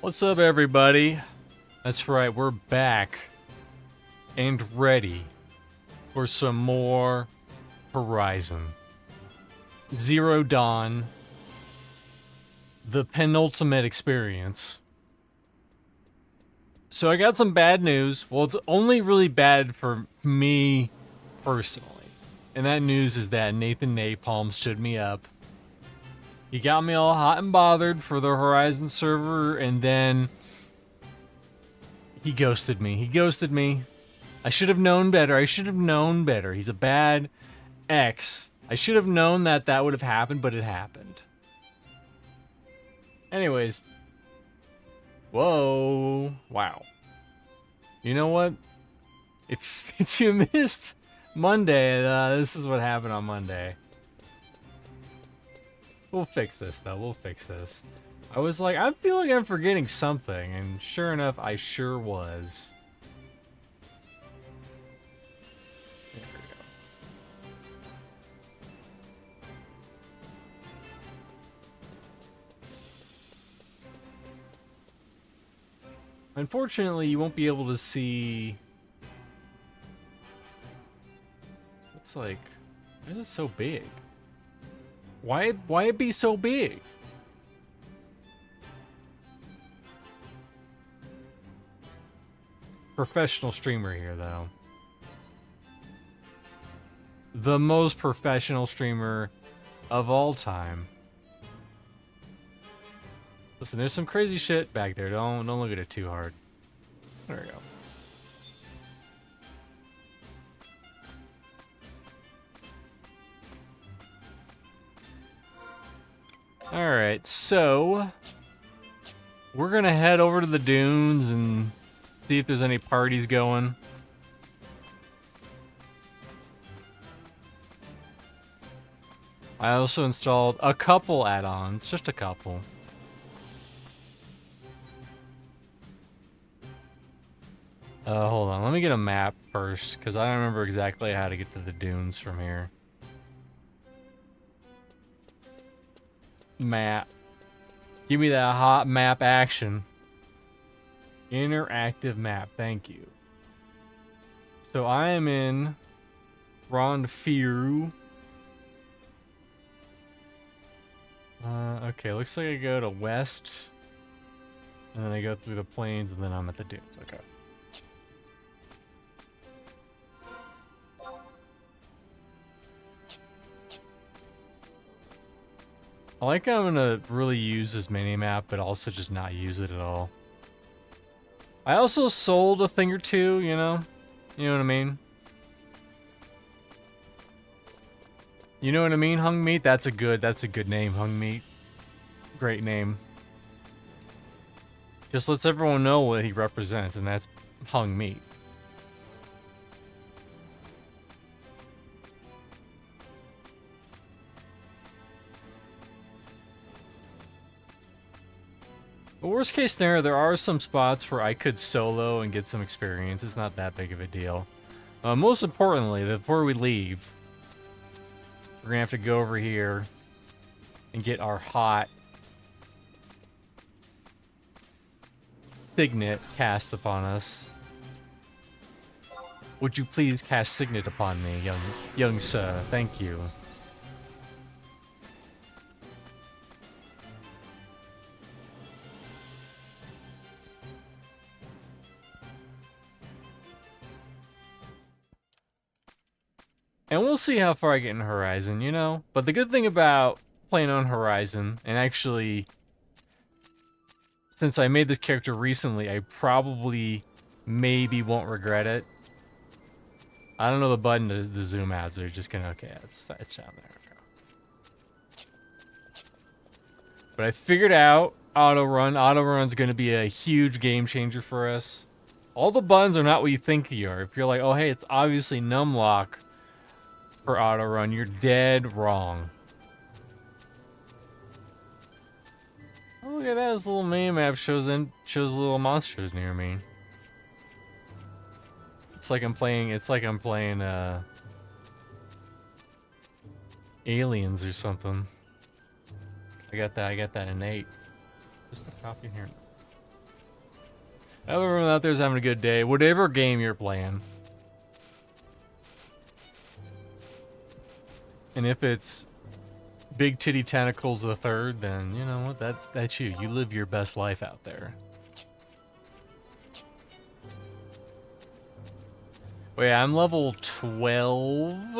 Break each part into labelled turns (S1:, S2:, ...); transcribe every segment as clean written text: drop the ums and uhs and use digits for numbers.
S1: What's up, everybody? That's right, we're back and ready for some more Horizon Zero Dawn, the penultimate experience. So I got some bad news. Well, it's only really bad for me personally. And that news is that Nathan Napalm stood me up. He got me all hot and bothered for the Horizon server, and then he ghosted me. I should have known better. He's a bad ex. I should have known that that would have happened, but it happened. Anyways. Whoa. Wow. You know what? If you missed Monday, this is what happened on Monday. We'll fix this, though. We'll fix this. I was like, I feel like I'm forgetting something, and sure enough, I sure was. There we go. Unfortunately, you won't be able to see... It's like... Why is it so big? Why it be so big? Professional streamer here, though. The most professional streamer of all time. Listen, there's some crazy shit back there. Don't look at it too hard. There we go. Alright, so we're gonna head over to the dunes and see if there's any parties going. I also installed a couple add-ons, just a couple. Hold on, let me get a map first, because I don't remember exactly how to get to the dunes from here. Map. Give me that hot map action. Interactive map, thank you. So I am in Rondfiru. Okay, looks like I go to west, and then I go through the plains, and then I'm at the dunes. Okay. I like how I'm gonna really use this mini-map, but also just not use it at all. I also sold a thing or two, you know? You know what I mean? You know what I mean, Hung Meat? That's a good name, Hung Meat. Great name. Just lets everyone know what he represents, and that's Hung Meat. But worst case scenario, there are some spots where I could solo and get some experience. It's not that big of a deal. Most importantly, before we leave, we're gonna have to go over here and get our hot signet cast upon us. Would you please cast signet upon me, young sir? Thank you. And we'll see how far I get in Horizon, you know? But the good thing about playing on Horizon, and actually, since I made this character recently, I probably maybe won't regret it. I don't know the button to zoom out, so they're just gonna, okay, it's down there. Okay. But I figured out auto run. Auto run's gonna be a huge game changer for us. All the buttons are not what you think they are. If you're like, oh hey, it's obviously numlock for auto run, you're dead wrong. Oh, look at that! This little mini map shows little monsters near me. It's like I'm playing. Aliens or something. I got that innate. Just a copy here. Everyone out there's having a good day. Whatever game you're playing. And if it's Big Titty Tentacles the Third, then you know what? That's you. You live your best life out there. Wait, I'm level 12.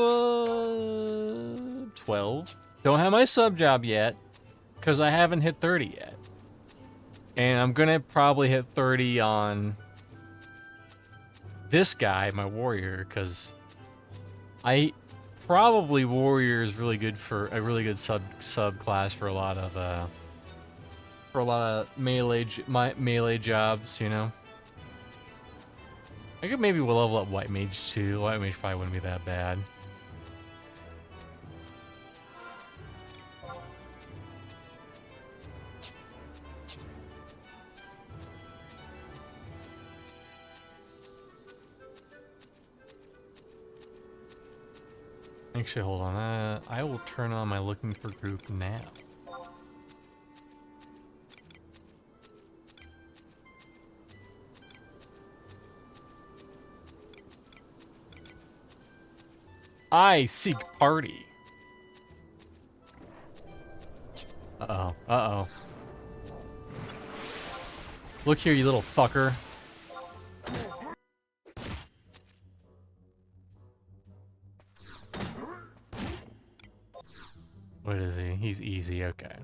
S1: 12. Don't have my sub job yet, because I haven't hit 30 yet. And I'm gonna probably hit 30 on this guy, my warrior, because probably warrior is really good for a really good subclass for a lot of melee jobs, you know. I could maybe level up white mage too. White mage probably wouldn't be that bad. Actually, hold on. I will turn on my looking for group now. I seek party. Uh-oh. Uh-oh. Look here, you little fucker. What is he? He's easy, okay.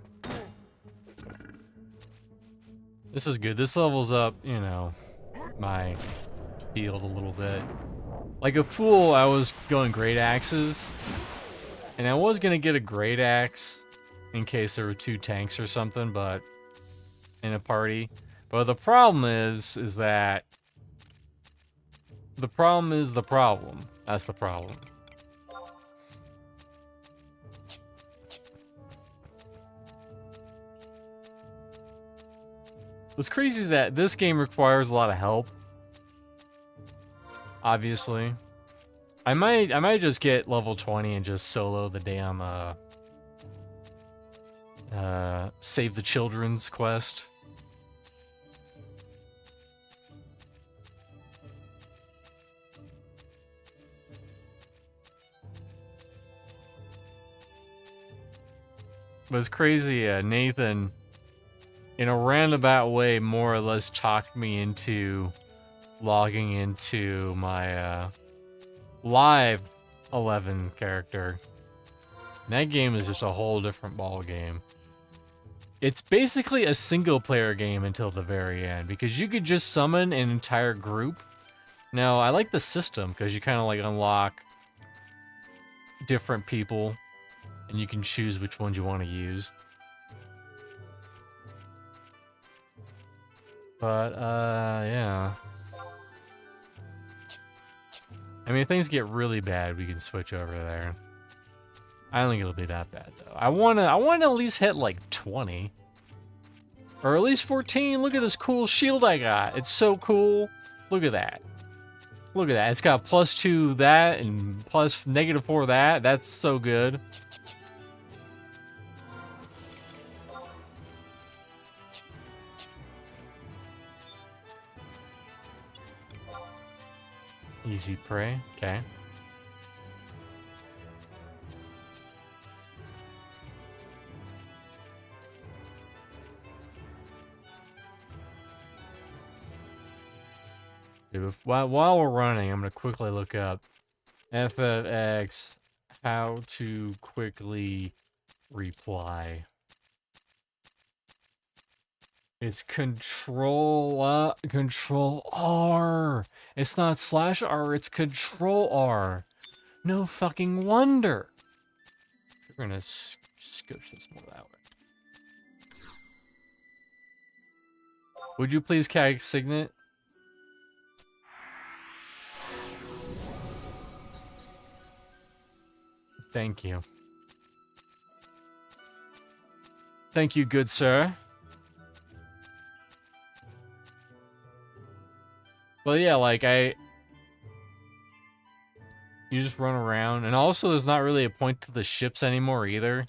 S1: This is good. This levels up, you know, my field a little bit. Like a fool, I was going great axes. And I was gonna get a great axe in case there were 2 tanks or something, but in a party. But the problem is that the problem is the problem. That's the problem. What's crazy is that this game requires a lot of help. Obviously. I might just get level 20 and just solo the damn Save the Children's quest. But it's crazy, Nathan, in a roundabout way, more or less talked me into logging into my live 11 character. And that game is just a whole different ball game. It's basically a single player game until the very end, because you could just summon an entire group. Now, I like the system because you kind of like unlock different people and you can choose which ones you want to use. But, yeah. I mean, if things get really bad, we can switch over there. I don't think it'll be that bad, though. I wanna at least hit, like, 20. Or at least 14. Look at this cool shield I got. It's so cool. Look at that. Look at that. It's got +2 that and plus -4 that. That's so good. Easy prey. Okay. While we're running, I'm going to quickly look up FFX, how to quickly reply. It's Control R. It's not /R, it's Control R. No fucking wonder. We're going to scooch this more that way. Would you please signet? Thank you. Thank you, good sir. But yeah, like you just run around, and also there's not really a point to the ships anymore either.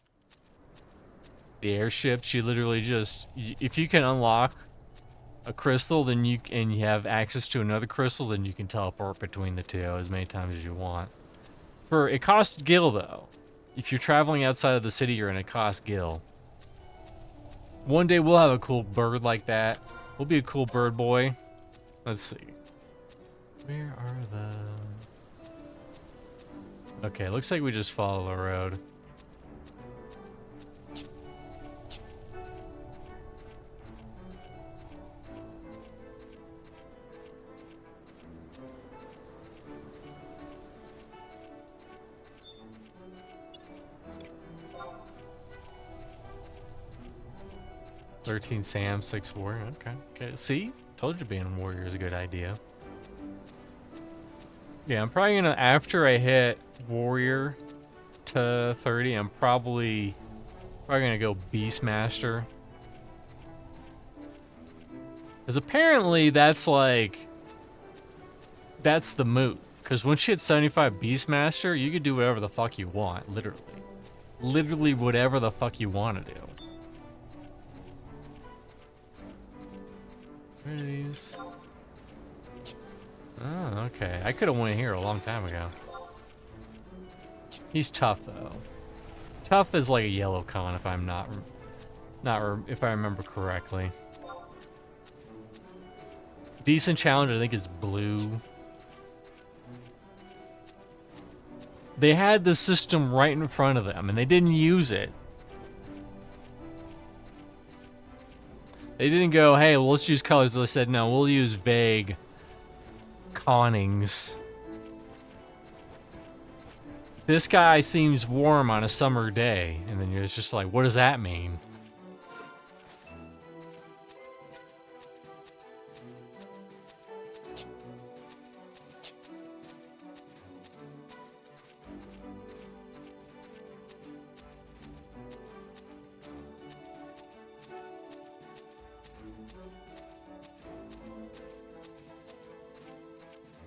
S1: The airships, you literally just, if you can unlock a crystal, then you have access to another crystal, then you can teleport between the two as many times as you want. It costs gil though. If you're traveling outside of the city, you're in a cost gil. One day we'll have a cool bird like that. We'll be a cool bird boy. Let's see. Where are the... Okay, looks like we just follow the road. "13 Sam, 6 Warrior." Okay. See? Told you being a warrior is a good idea. Yeah, I'm probably gonna, after I hit warrior to 30, I'm probably gonna go Beastmaster. Because apparently that's like, that's the move. Because once you hit 75 Beastmaster, you can do whatever the fuck you want, literally. Literally whatever the fuck you want to do. Where are these? Oh, okay. I could have went here a long time ago. He's tough though. Tough is like a yellow con if I'm if I remember correctly. Decent challenge I think is blue. They had the system right in front of them and they didn't use it. They didn't go, hey, well, let's use colors. They said, no, we'll use vague connings. This guy seems warm on a summer day. And then you're just like, what does that mean?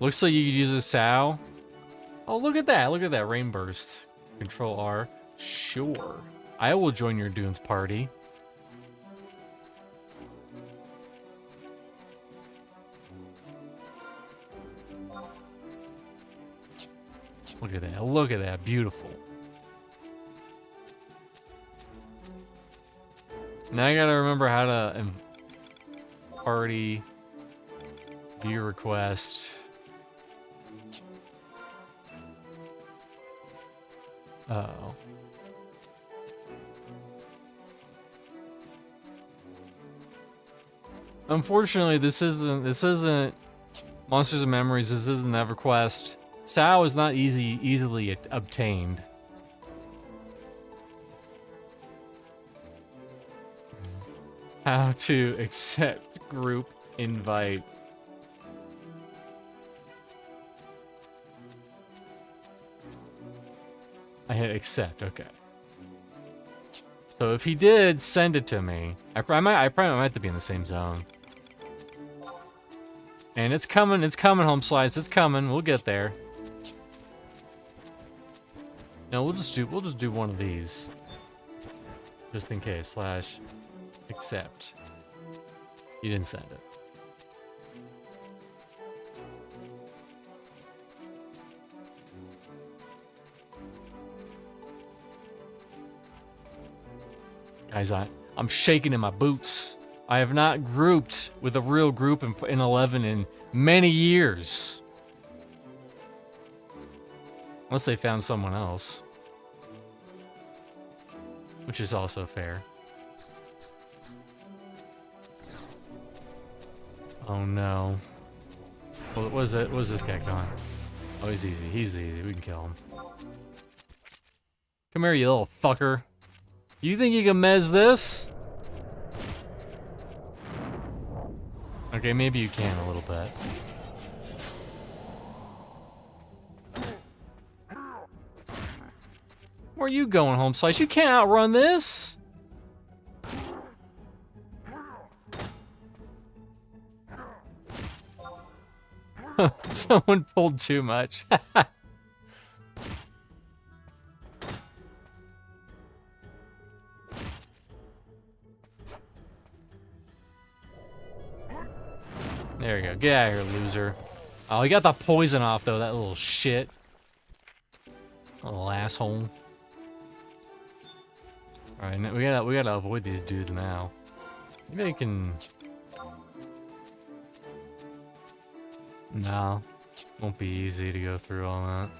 S1: Looks like you could use a sow. Oh, look at that. Look at that rain burst. Control R. Sure. I will join your Dunes party. Look at that. Look at that. Beautiful. Now I gotta remember how to party, view request. Uh-oh. Unfortunately, this isn't Monsters and Memories. This isn't EverQuest. Sow is not easily obtained. How to accept group invite. I hit accept, okay. So if he did send it to me, I probably might have to be in the same zone. And it's coming, home slice, it's coming, we'll get there. No, we'll just do one of these. Just in case, / accept. You didn't send it. Guys, I'm shaking in my boots. I have not grouped with a real group in 11 in many years. Unless they found someone else. Which is also fair. Oh no. What was this guy going? Oh, he's easy. He's easy. We can kill him. Come here, you little fucker. You think you can mez this? Okay, maybe you can a little bit. Where are you going, home slice? You can't outrun this! Someone pulled too much. There you go. Get out of here, loser. Oh, he got the poison off, though, that little shit. Little asshole. Alright, we gotta avoid these dudes now. Maybe I can... No. Won't be easy to go through all that.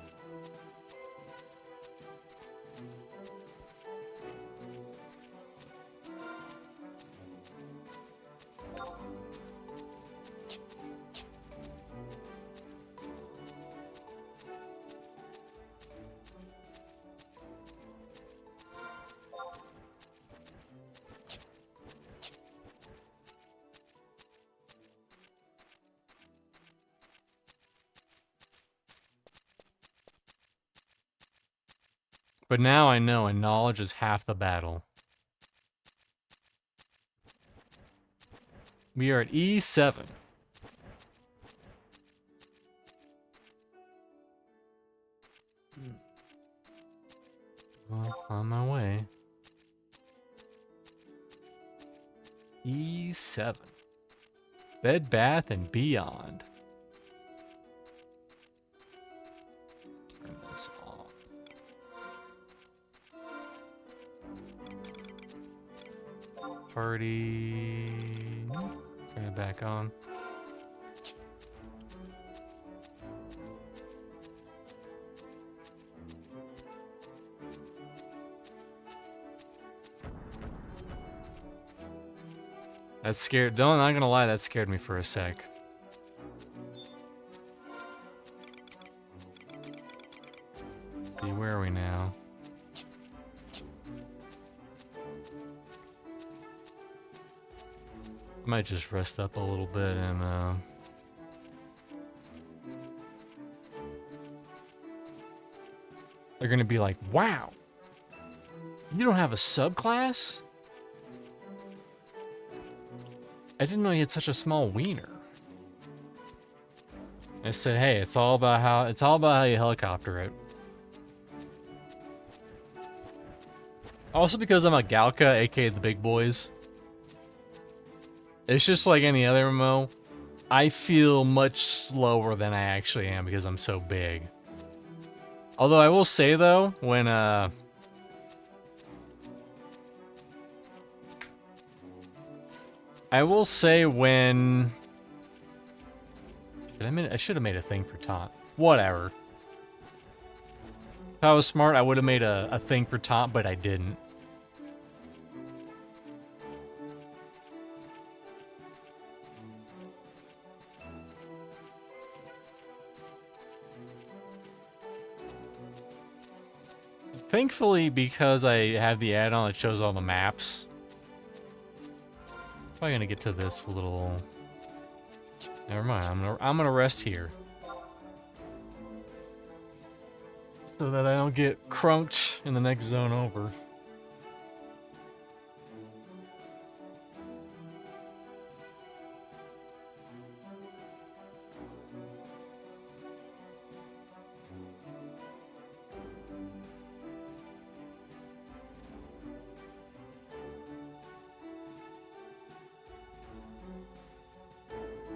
S1: But now I know, and knowledge is half the battle. We are at E7. Well, on my way. E7. Bed, Bath, and Beyond. Turn this off. Party. Turn it back on. That scared. Don't. Not gonna lie. That scared me for a sec. See, where are we now? I might just rest up a little bit and they're gonna be like, wow, you don't have a subclass? I didn't know you had such a small wiener. I said, hey, it's all about how you helicopter it. Also because I'm a Galka, aka the big boys. It's just like any other MMO. I feel much slower than I actually am because I'm so big. Although I will say though, when I should have made a thing for taunt. Whatever. If I was smart, I would have made a thing for taunt, but I didn't. Thankfully, because I have the add-on that shows all the maps, I'm probably gonna get to this little... Never mind, I'm gonna rest here. So that I don't get crunked in the next zone over.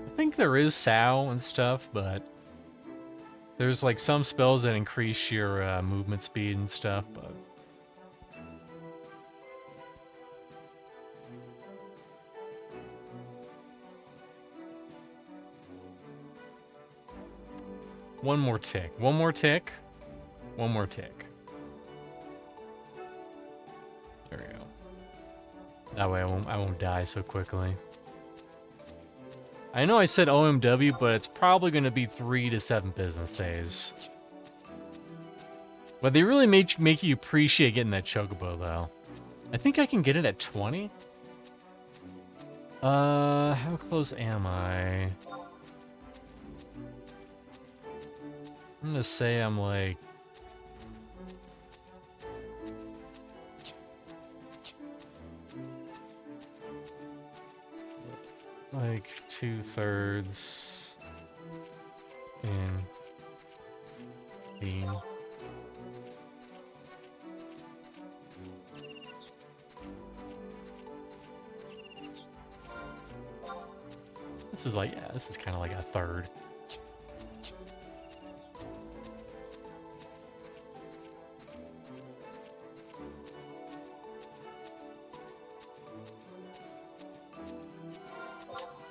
S1: I think there is Sao and stuff, but there's like some spells that increase your movement speed and stuff, but one more tick, one more tick, one more tick. There we go. That way I won't die so quickly. I know I said OMW, but it's probably going to be 3 to 7 business days. But they really make you appreciate getting that chocobo, though. I think I can get it at 20? How close am I? I'm gonna say I'm like... like 2/3 in bean. This is like, yeah, this is kind of like a third.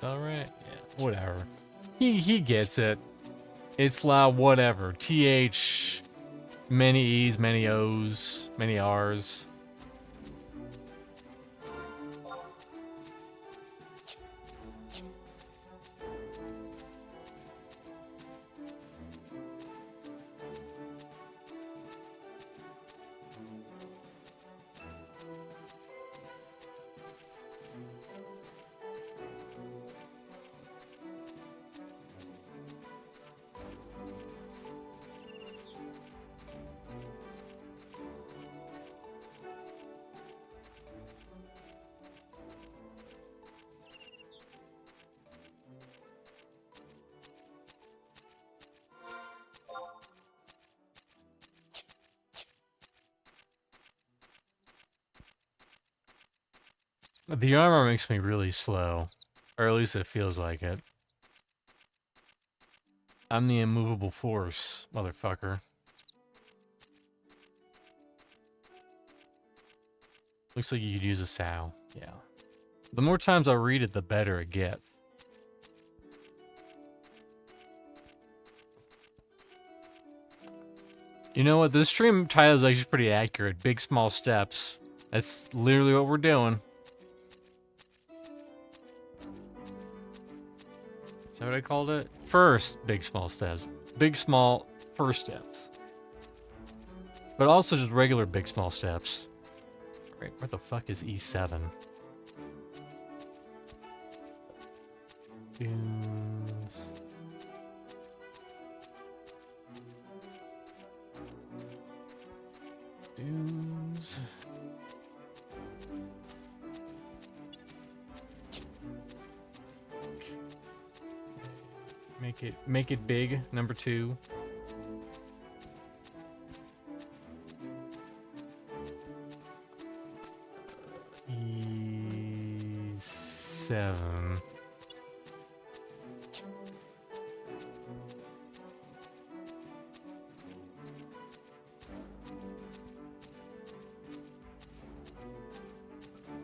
S1: All right, yeah, whatever. He gets it. It's loud, whatever. TH, many E's, many O's, many R's. The armor makes me really slow. Or at least it feels like it. I'm the immovable force, motherfucker. Looks like you could use a sow. Yeah. The more times I read it, the better it gets. You know what? This stream title is actually pretty accurate. Big, small steps. That's literally what we're doing. Is that what I called it? First, big, small steps. Big, small, first steps. But also just regular big, small steps. Right, where the fuck is E7? Dunes. Dunes. Make it big, number 2. E7.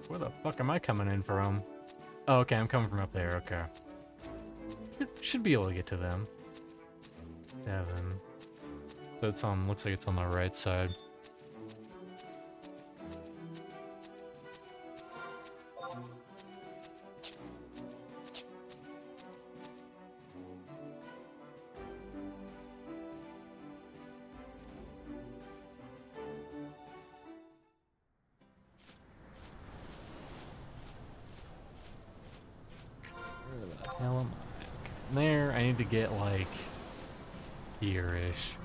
S1: Where the fuck am I coming in from? Oh, okay, I'm coming from up there, okay. Should be able to get to them. 7. So it's on, looks like it's on the right side. Where the hell am I? There, I need to get like here-ish.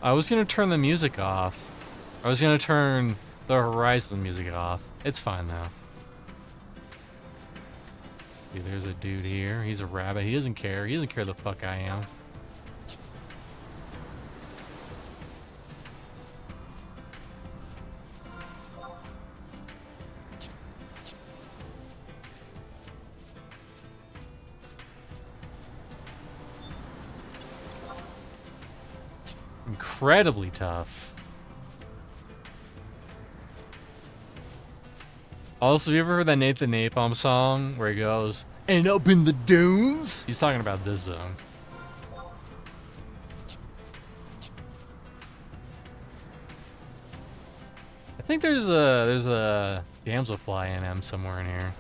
S1: I was gonna turn the music off. I was gonna turn the Horizon music off. It's fine though. See, there's a dude here. He's a rabbit. He doesn't care. He doesn't care the fuck I am. Incredibly tough. Also, have you ever heard that Nathan Napalm song where he goes, "And up in the dunes"? He's talking about this zone. I think there's a damselfly in M somewhere in here.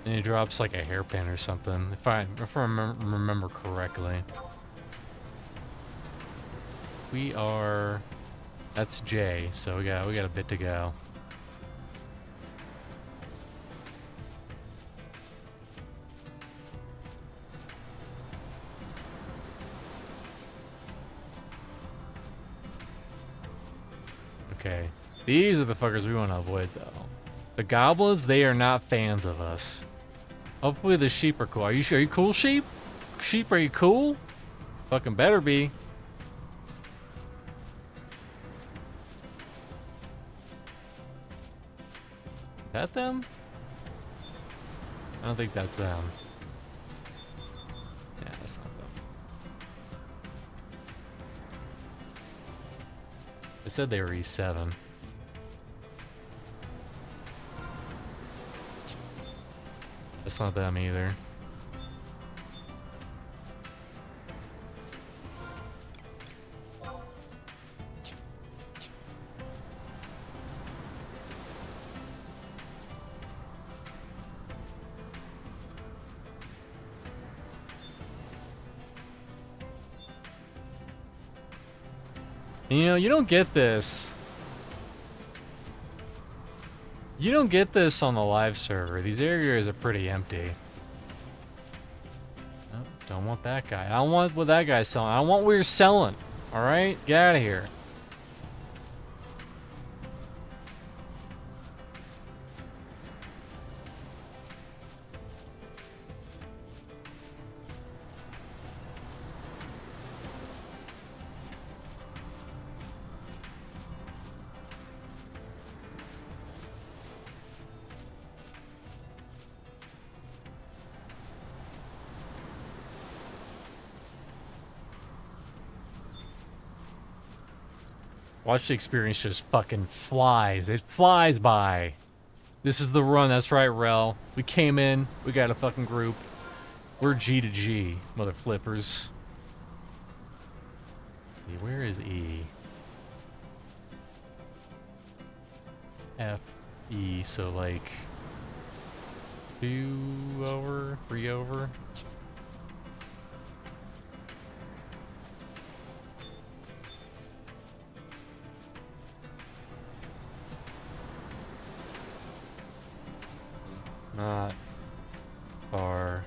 S1: And he drops like a hairpin or something, if I remember correctly. We are, that's J, so we got a bit to go. Okay. These are the fuckers we want to avoid, though. The goblins, they are not fans of us. Hopefully the sheep are cool. Are you sure? Are you cool, sheep? Sheep, are you cool? Fucking better be. Is that them? I don't think that's them. Yeah, that's not them. They said they were E7. That's not them either. You know, you don't get this. You don't get this on the live server. These areas are pretty empty. Oh, don't want that guy. I don't want what that guy's selling. I want what you're selling. Alright? Get out of here. Watch the experience just fucking flies. It flies by. This is the run. That's right, Rel. We came in. We got a fucking group. We're G to G, mother flippers. Where is E? F, E, so like 2 over, 3 over. Not far.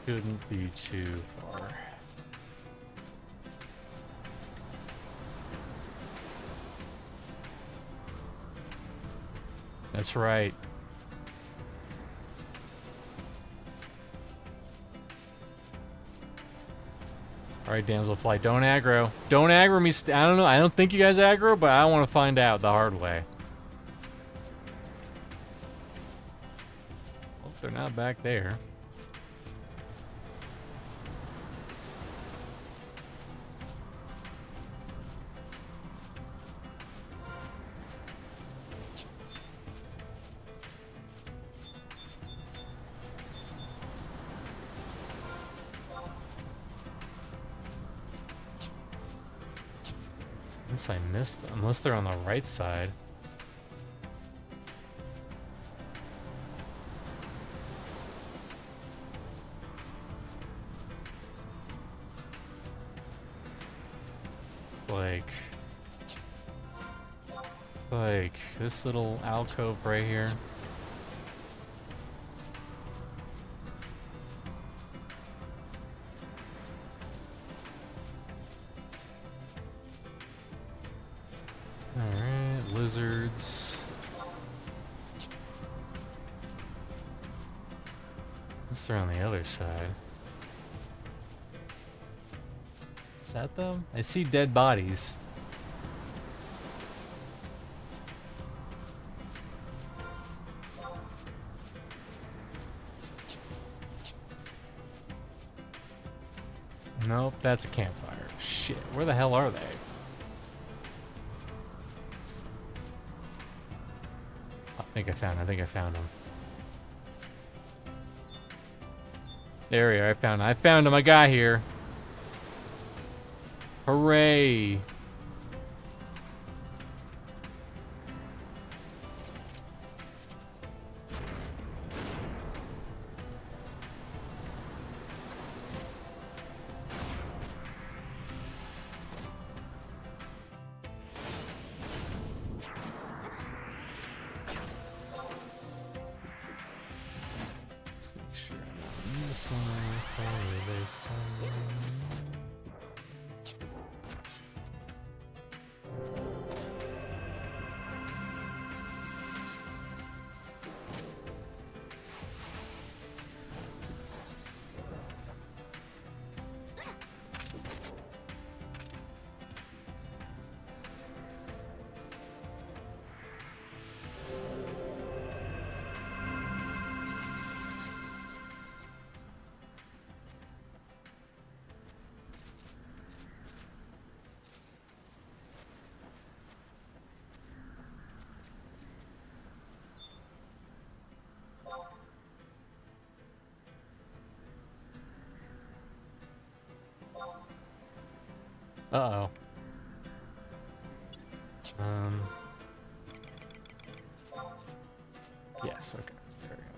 S1: Couldn't be too far. That's right. Alright, Damselfly, don't aggro. Don't aggro me. I don't know. I don't think you guys aggro, but I want to find out the hard way. Hope they're not back there. Unless I missed them. Unless they're on the right side. Like this little alcove right here. Alright, lizards. Unless they're on the other side. Is that them? I see dead bodies. Nope, that's a campfire. Shit, where the hell are they? I think I found them. There we are, I found him, I got here. Hooray! Uh-oh. Yes, okay. There we go.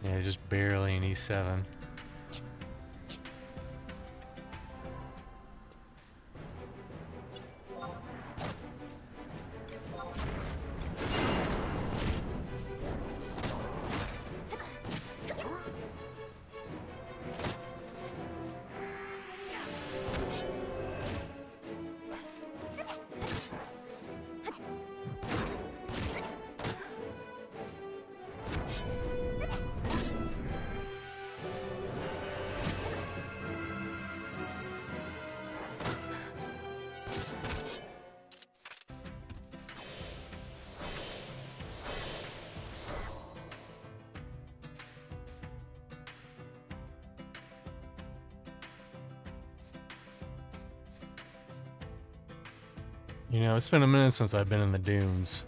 S1: Yeah, just barely an E7. You know, it's been a minute since I've been in the dunes.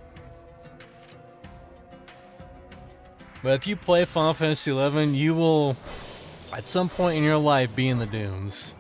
S1: But if you play Final Fantasy XI, you will, at some point in your life, be in the dunes.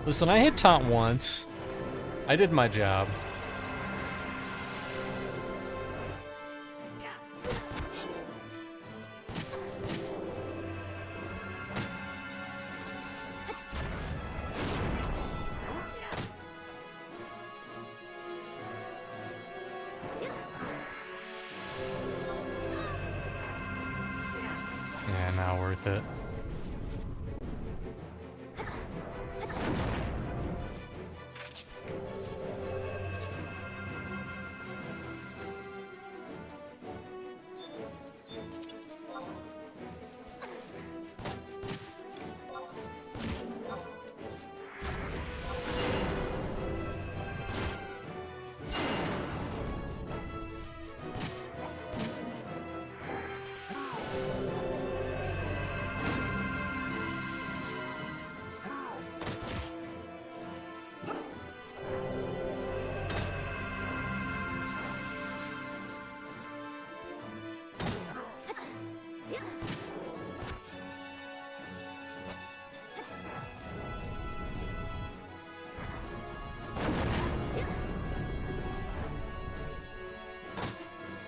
S1: Listen, I hit taunt once. I did my job. Yeah, not worth it.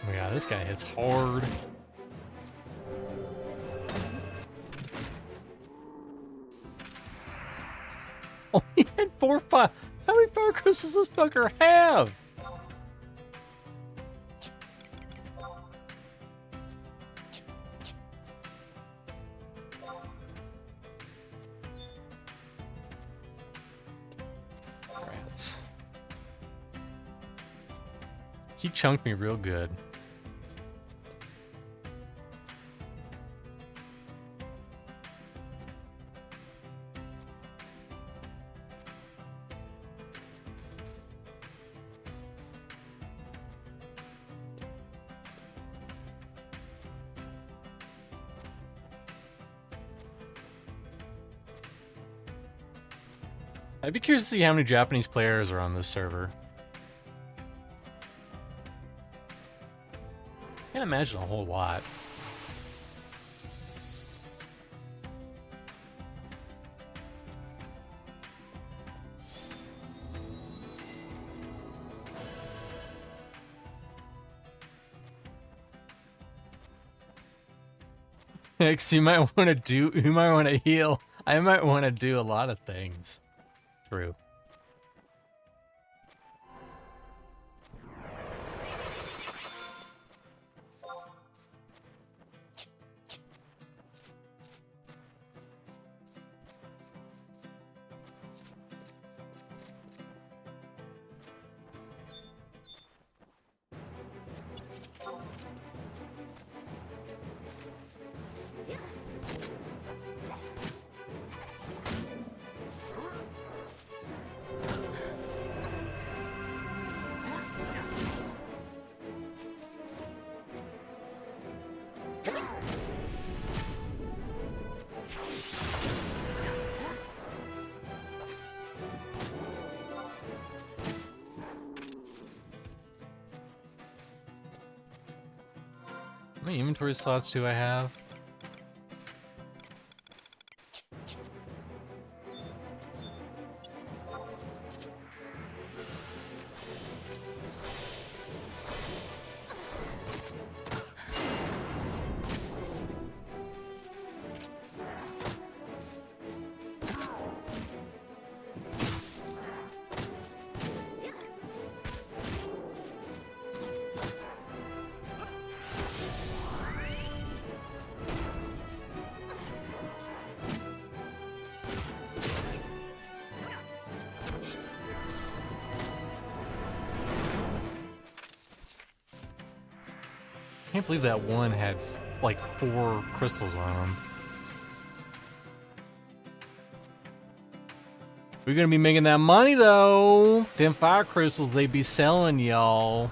S1: Yeah, this guy hits hard. Only had 4 5. How many fire crystals does this fucker have? Rats. He chunked me real good. I'd be curious to see how many Japanese players are on this server. Can't imagine a whole lot. X, you might want to heal. I might want to do a lot of things. True. How many inventory slots do I have? I can't believe that one had like 4 crystals on them. We're gonna be making that money though. Them fire crystals they be selling, y'all.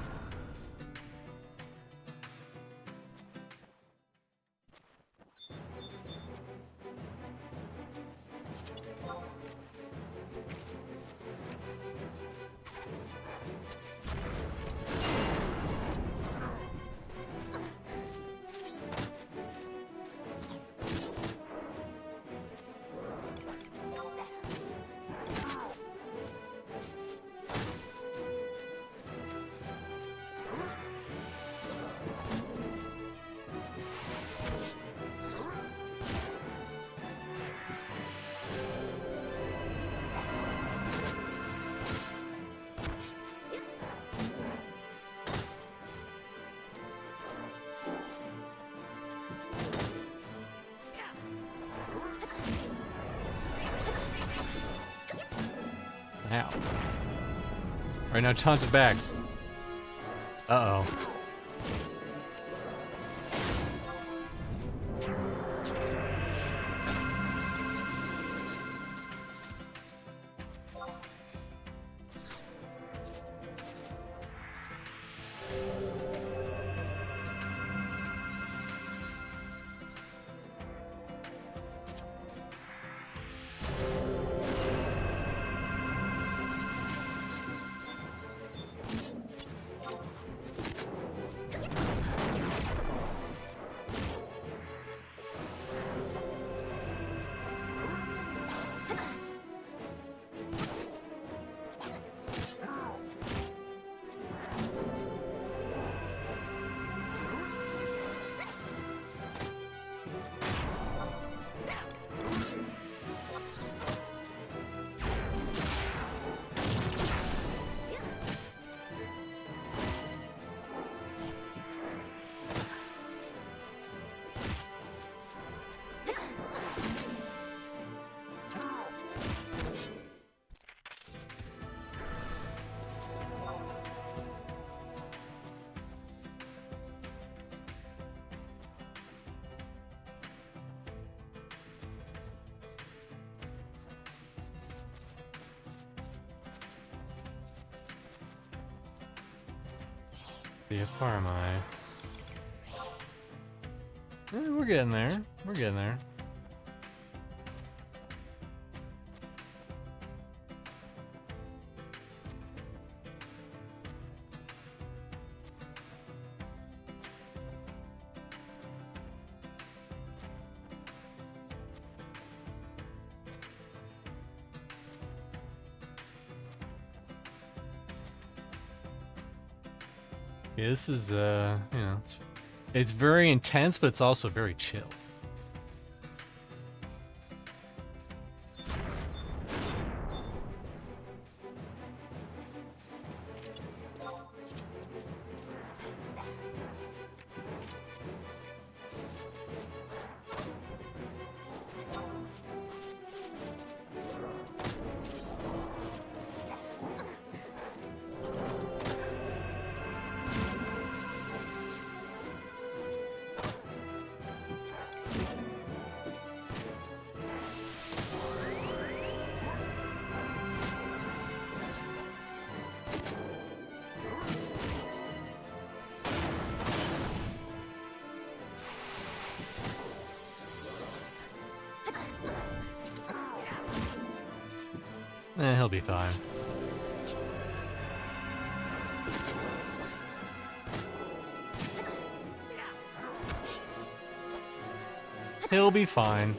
S1: Ow. Alright, now taunt it back. Uh-oh. See, how far am I? We're getting there. We're getting there. Yeah, this is, you know, it's very intense, but it's also very chill. He'll be fine. He'll be fine.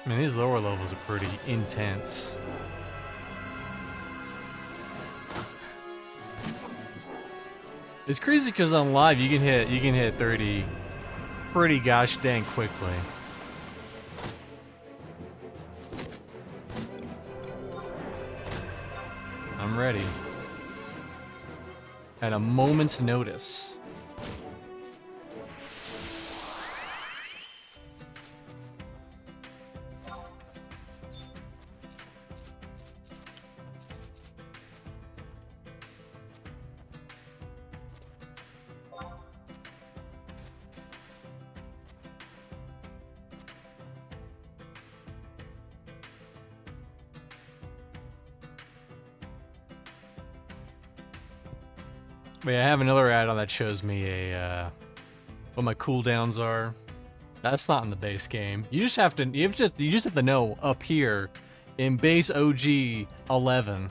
S1: I mean, these lower levels are pretty intense. It's crazy because on live you can hit 30 pretty gosh dang quickly. I'm ready. At a moment's notice. But yeah, I have another add-on that shows me a what my cooldowns are. That's not in the base game. You just have to know up here in base OG 11.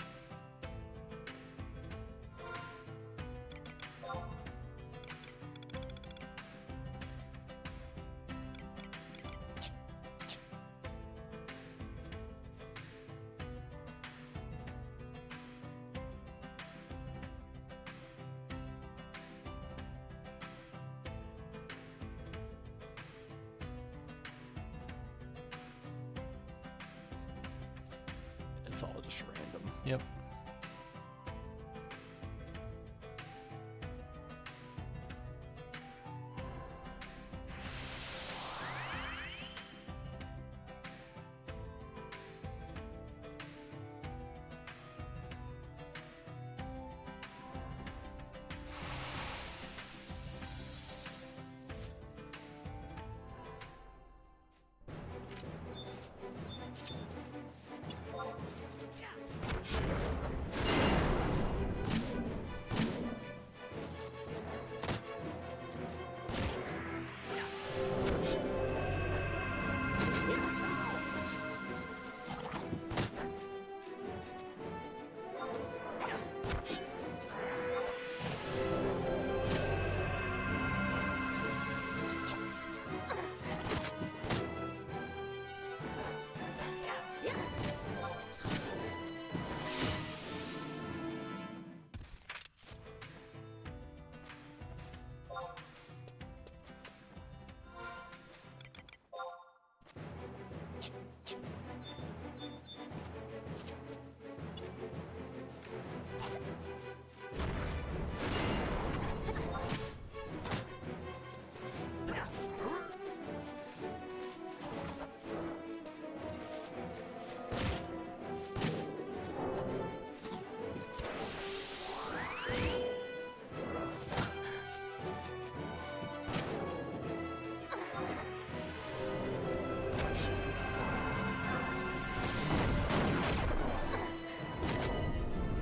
S1: It's all just random. Yep.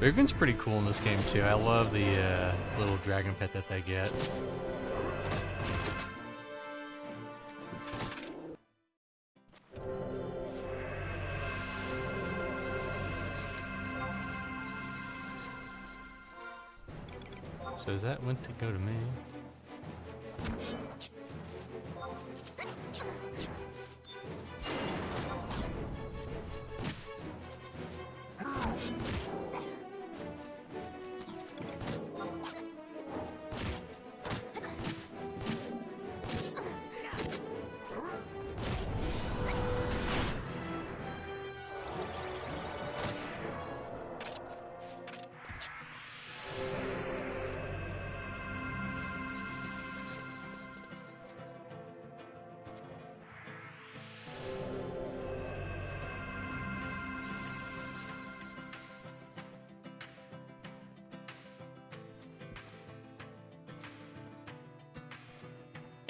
S1: Rugen's pretty cool in this game too. I love the little dragon pet that they get. So is that went to go to me?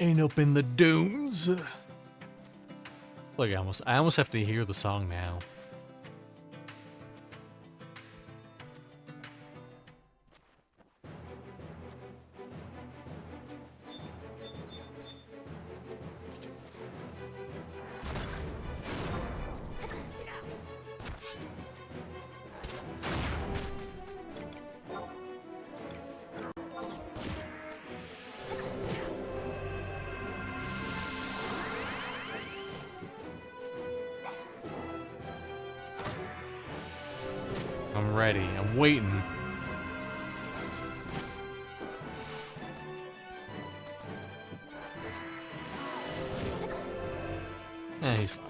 S1: Ain't up in the dunes. Look, I almost have to hear the song now. I'm ready. I'm waiting. He's fine.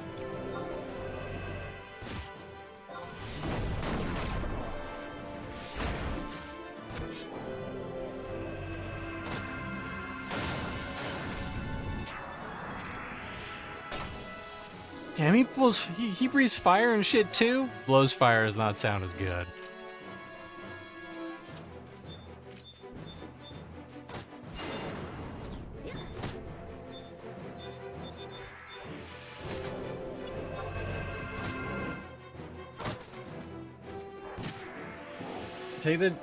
S1: Damn, he breathes fire and shit too? Blows fire does not sound as good.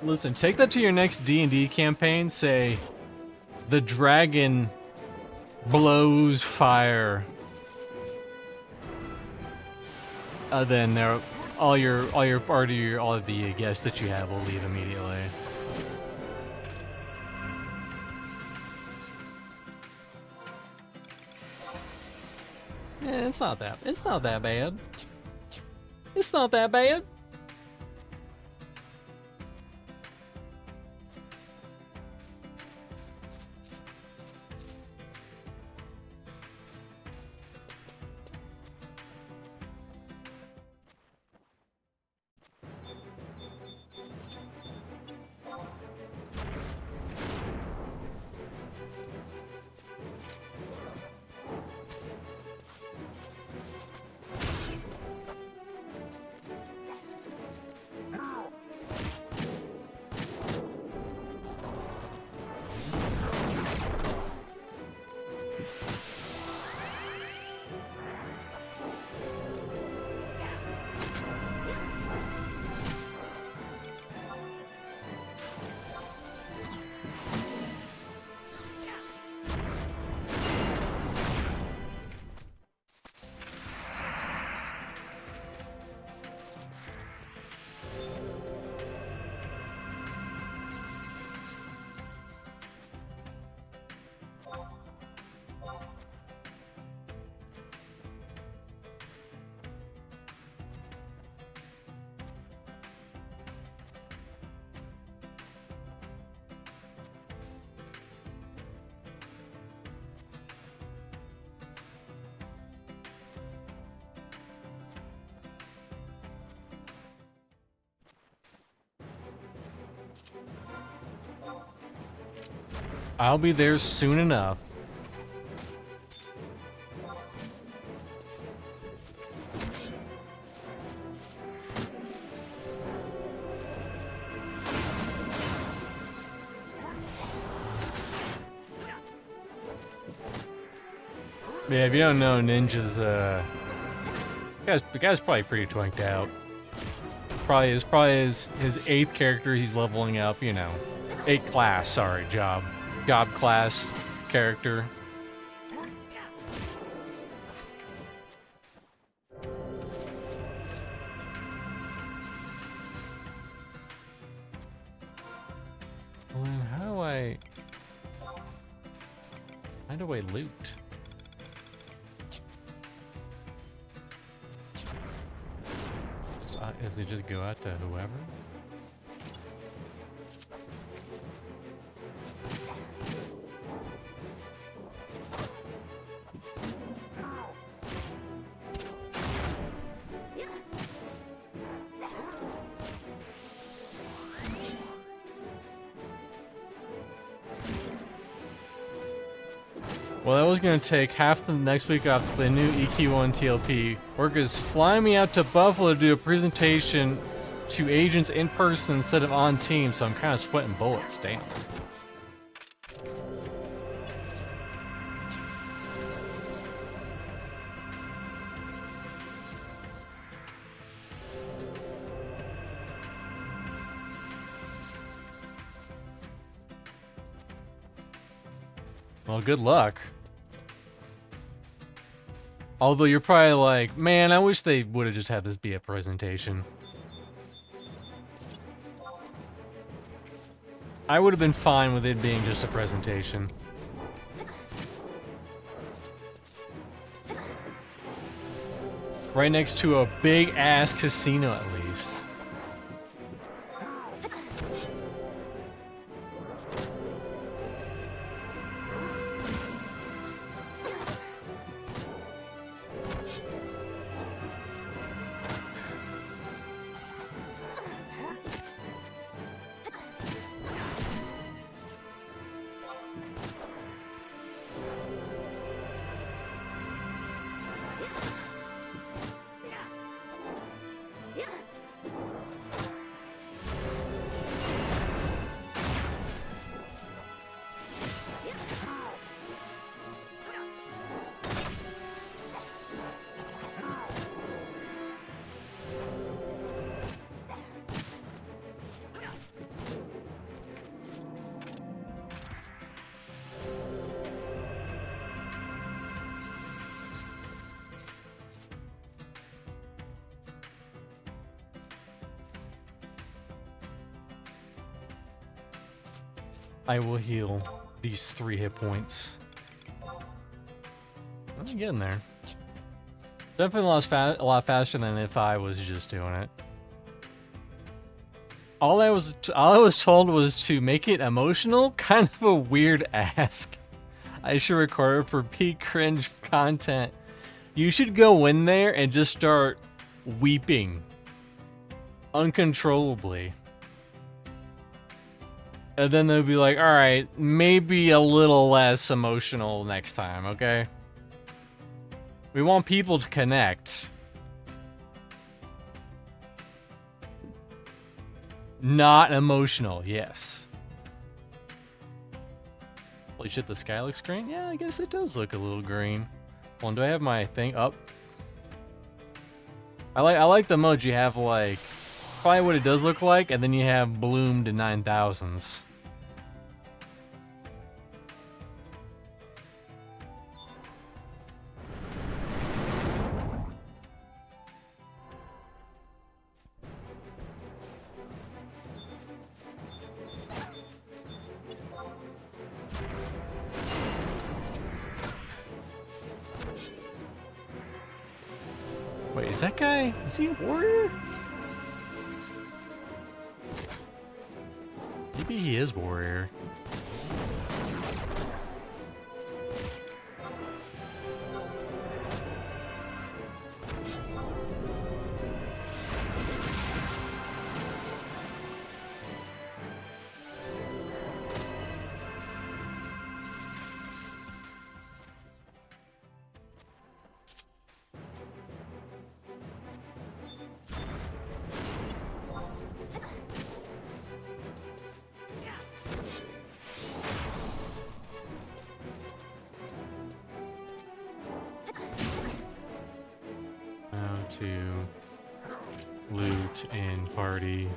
S1: Listen, take that to your next D&D campaign. Say, the dragon blows fire. Then all of the guests that you have will leave immediately. It's not that bad. It's not that bad. I'll be there soon enough. Yeah, if you don't know, Ninja's, the guy's probably pretty twinked out. probably his 8th character he's leveling up, you know. 8th class, sorry, job class character. Well, then how do I loot? Does it just go out to whoever? Well, that was going to take half the next week off the new EQ1 TLP. Workers flying me out to Buffalo to do a presentation to agents in person instead of on team, so I'm kind of sweating bullets. Damn. Well, good luck. Although you're probably like, man, I wish they would have just had this be a presentation. I would have been fine with it being just a presentation. Right next to a big-ass casino, at least. I will heal these 3 hit points. I'm getting there. Definitely a lot faster than if I was just doing it. All I was told was to make it emotional. Kind of a weird ask. I should record it for peak cringe content. You should go in there and just start weeping uncontrollably. And then they'll be like, all right, maybe a little less emotional next time, okay? We want people to connect. Not emotional, yes. Holy shit, the sky looks green? Yeah, I guess it does look a little green. Hold on, do I have my thing up? I like the mode you have, like, probably what it does look like, and then you have bloom to 9,000s. Wait, is that guy? Is he a warrior? Maybe he is warrior. To loot in party.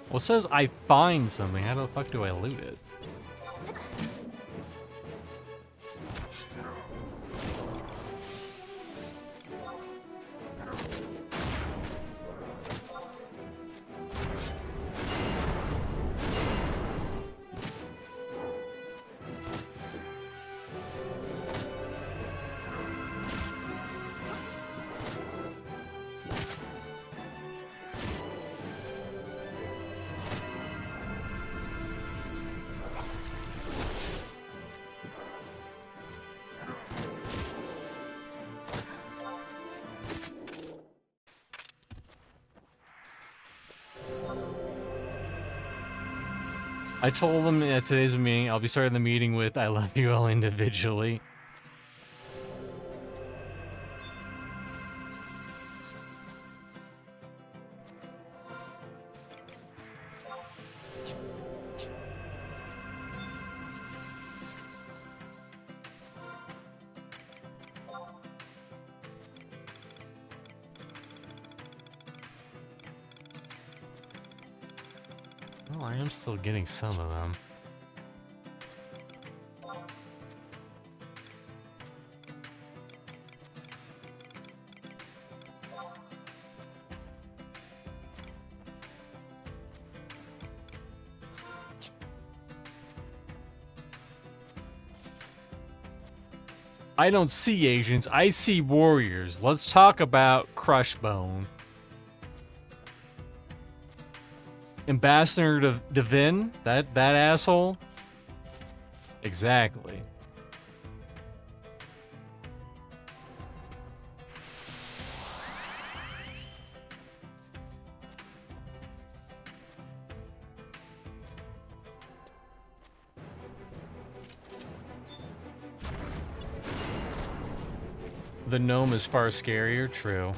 S1: Well, it says I find something. How the fuck do I loot it? I told them at today's meeting, I'll be starting the meeting with I love you all individually. Well, I am still getting some of them. I don't see agents, I see warriors. Let's talk about Crushbone. Ambassador to Devin? That asshole? Exactly. The gnome is far scarier, true.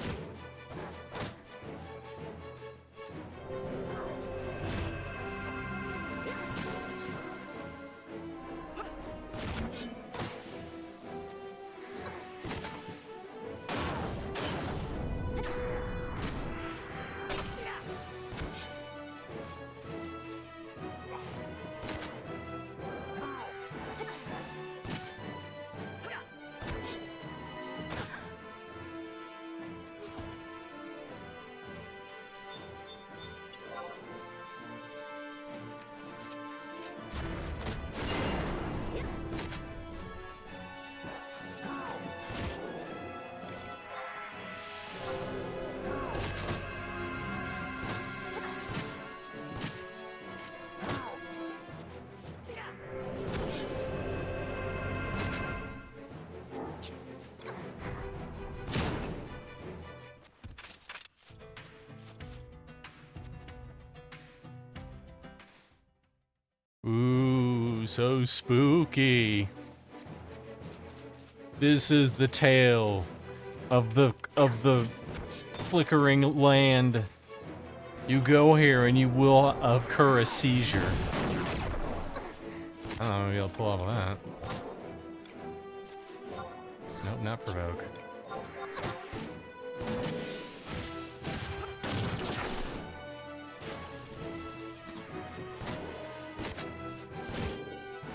S1: Ooh, so spooky. This is the tale of the flickering land. You go here and you will occur a seizure. I don't know, maybe I'll pull off that. Nope, not provoke.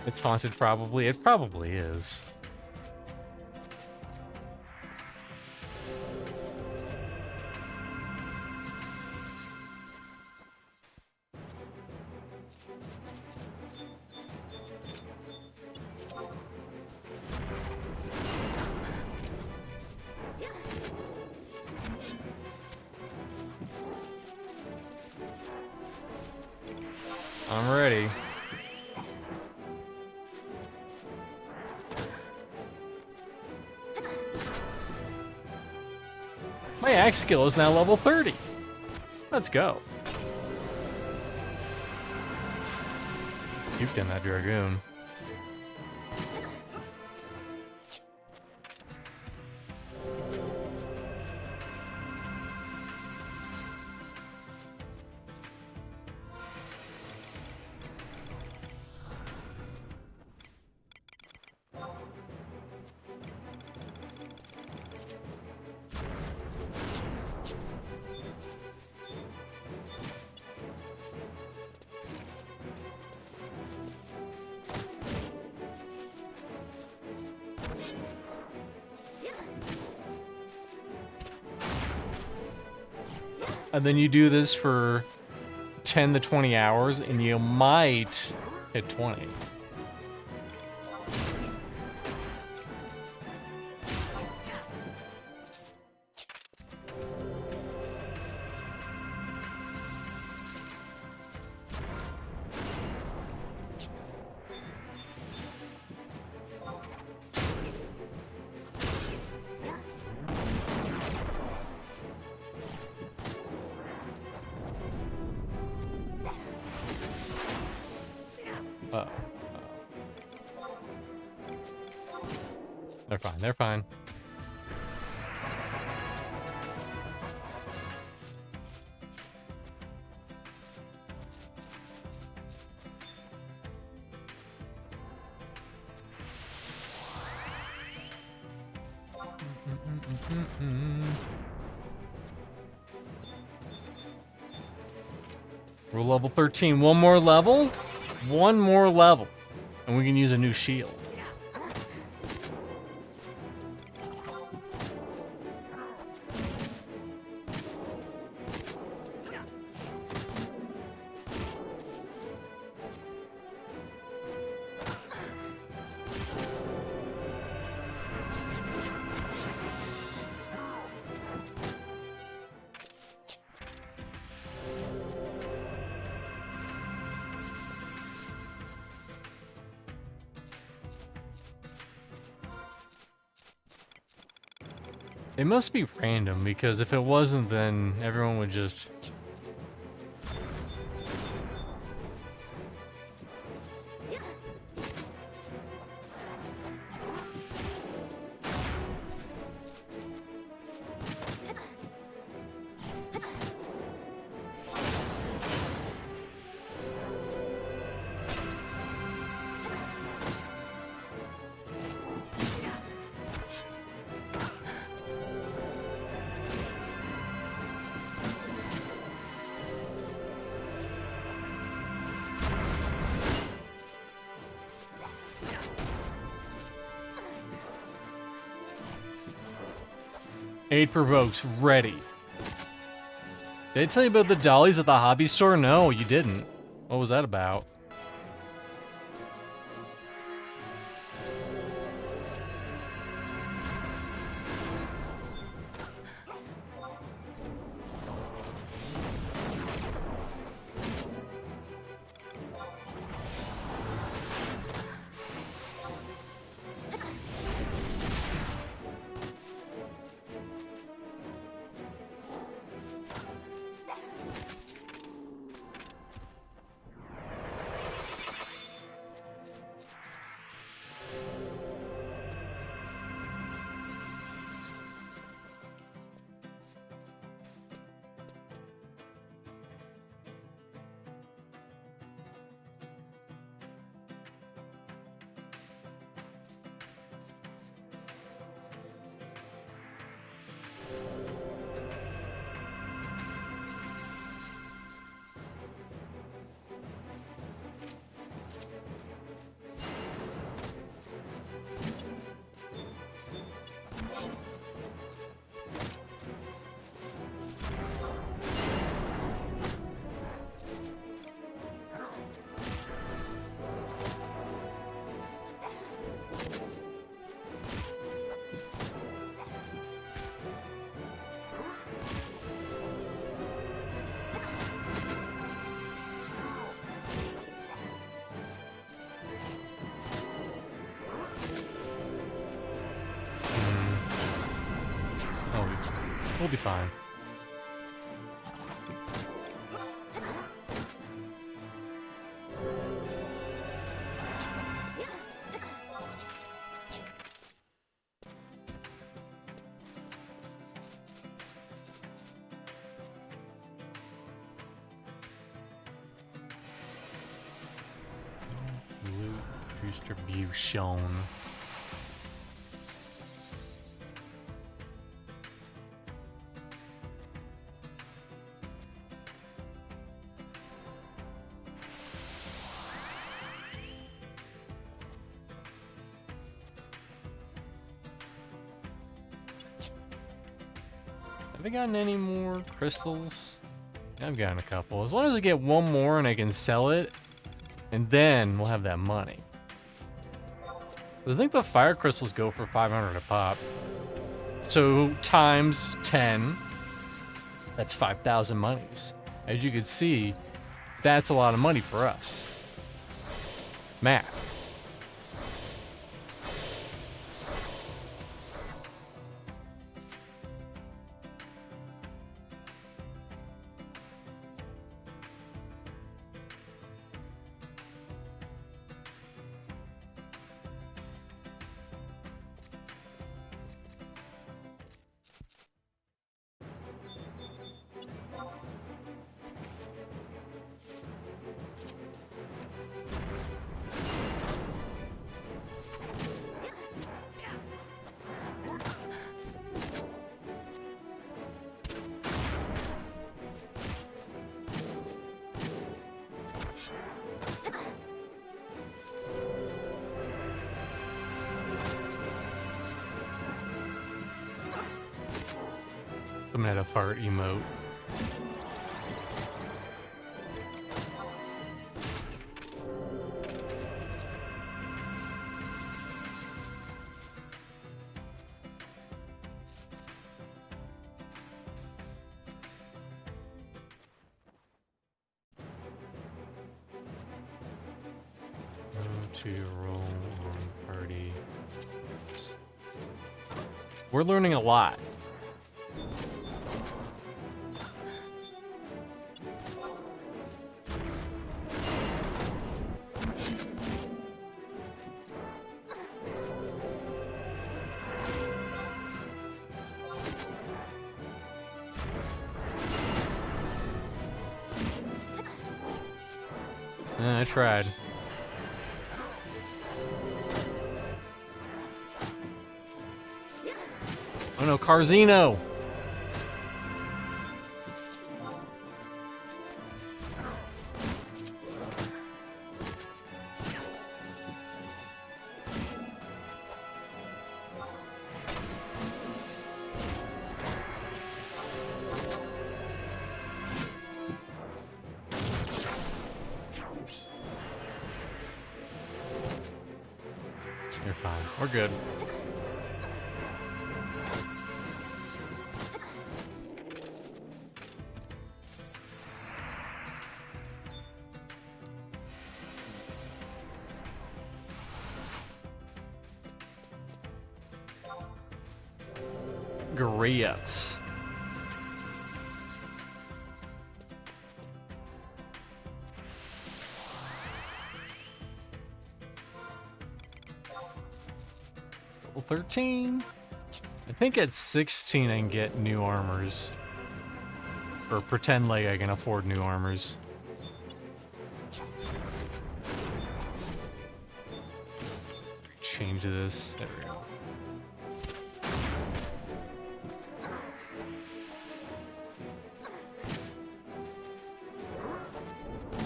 S1: It's haunted, probably. It probably is. I'm ready. My axe skill is now level 30. Let's go. You've done that, Dragoon. And then you do this for 10 to 20 hours, and you might hit 20. They're fine, they're fine. We're level 13. One more level? One more level. And we can use a new shield. It must be random, because if it wasn't, then everyone would just... Aid provokes, ready. Did I tell you about the dollies at the hobby store? No, you didn't. What was that about? We'll be fine. Distribution. Have I gotten any more crystals? I've gotten a couple. As long as I get one more and I can sell it, and then we'll have that money. I think the fire crystals go for 500 a pop. So times 10, that's 5,000 monies. As you can see, that's a lot of money for us. Math. Someone had a fart emote. To roll on party. We're learning a lot. I tried. Oh no, Carzino! You're fine. We're good. Great. Level 13. I think at 16 I can get new armors. Or pretend like I can afford new armors. Change this. There we go.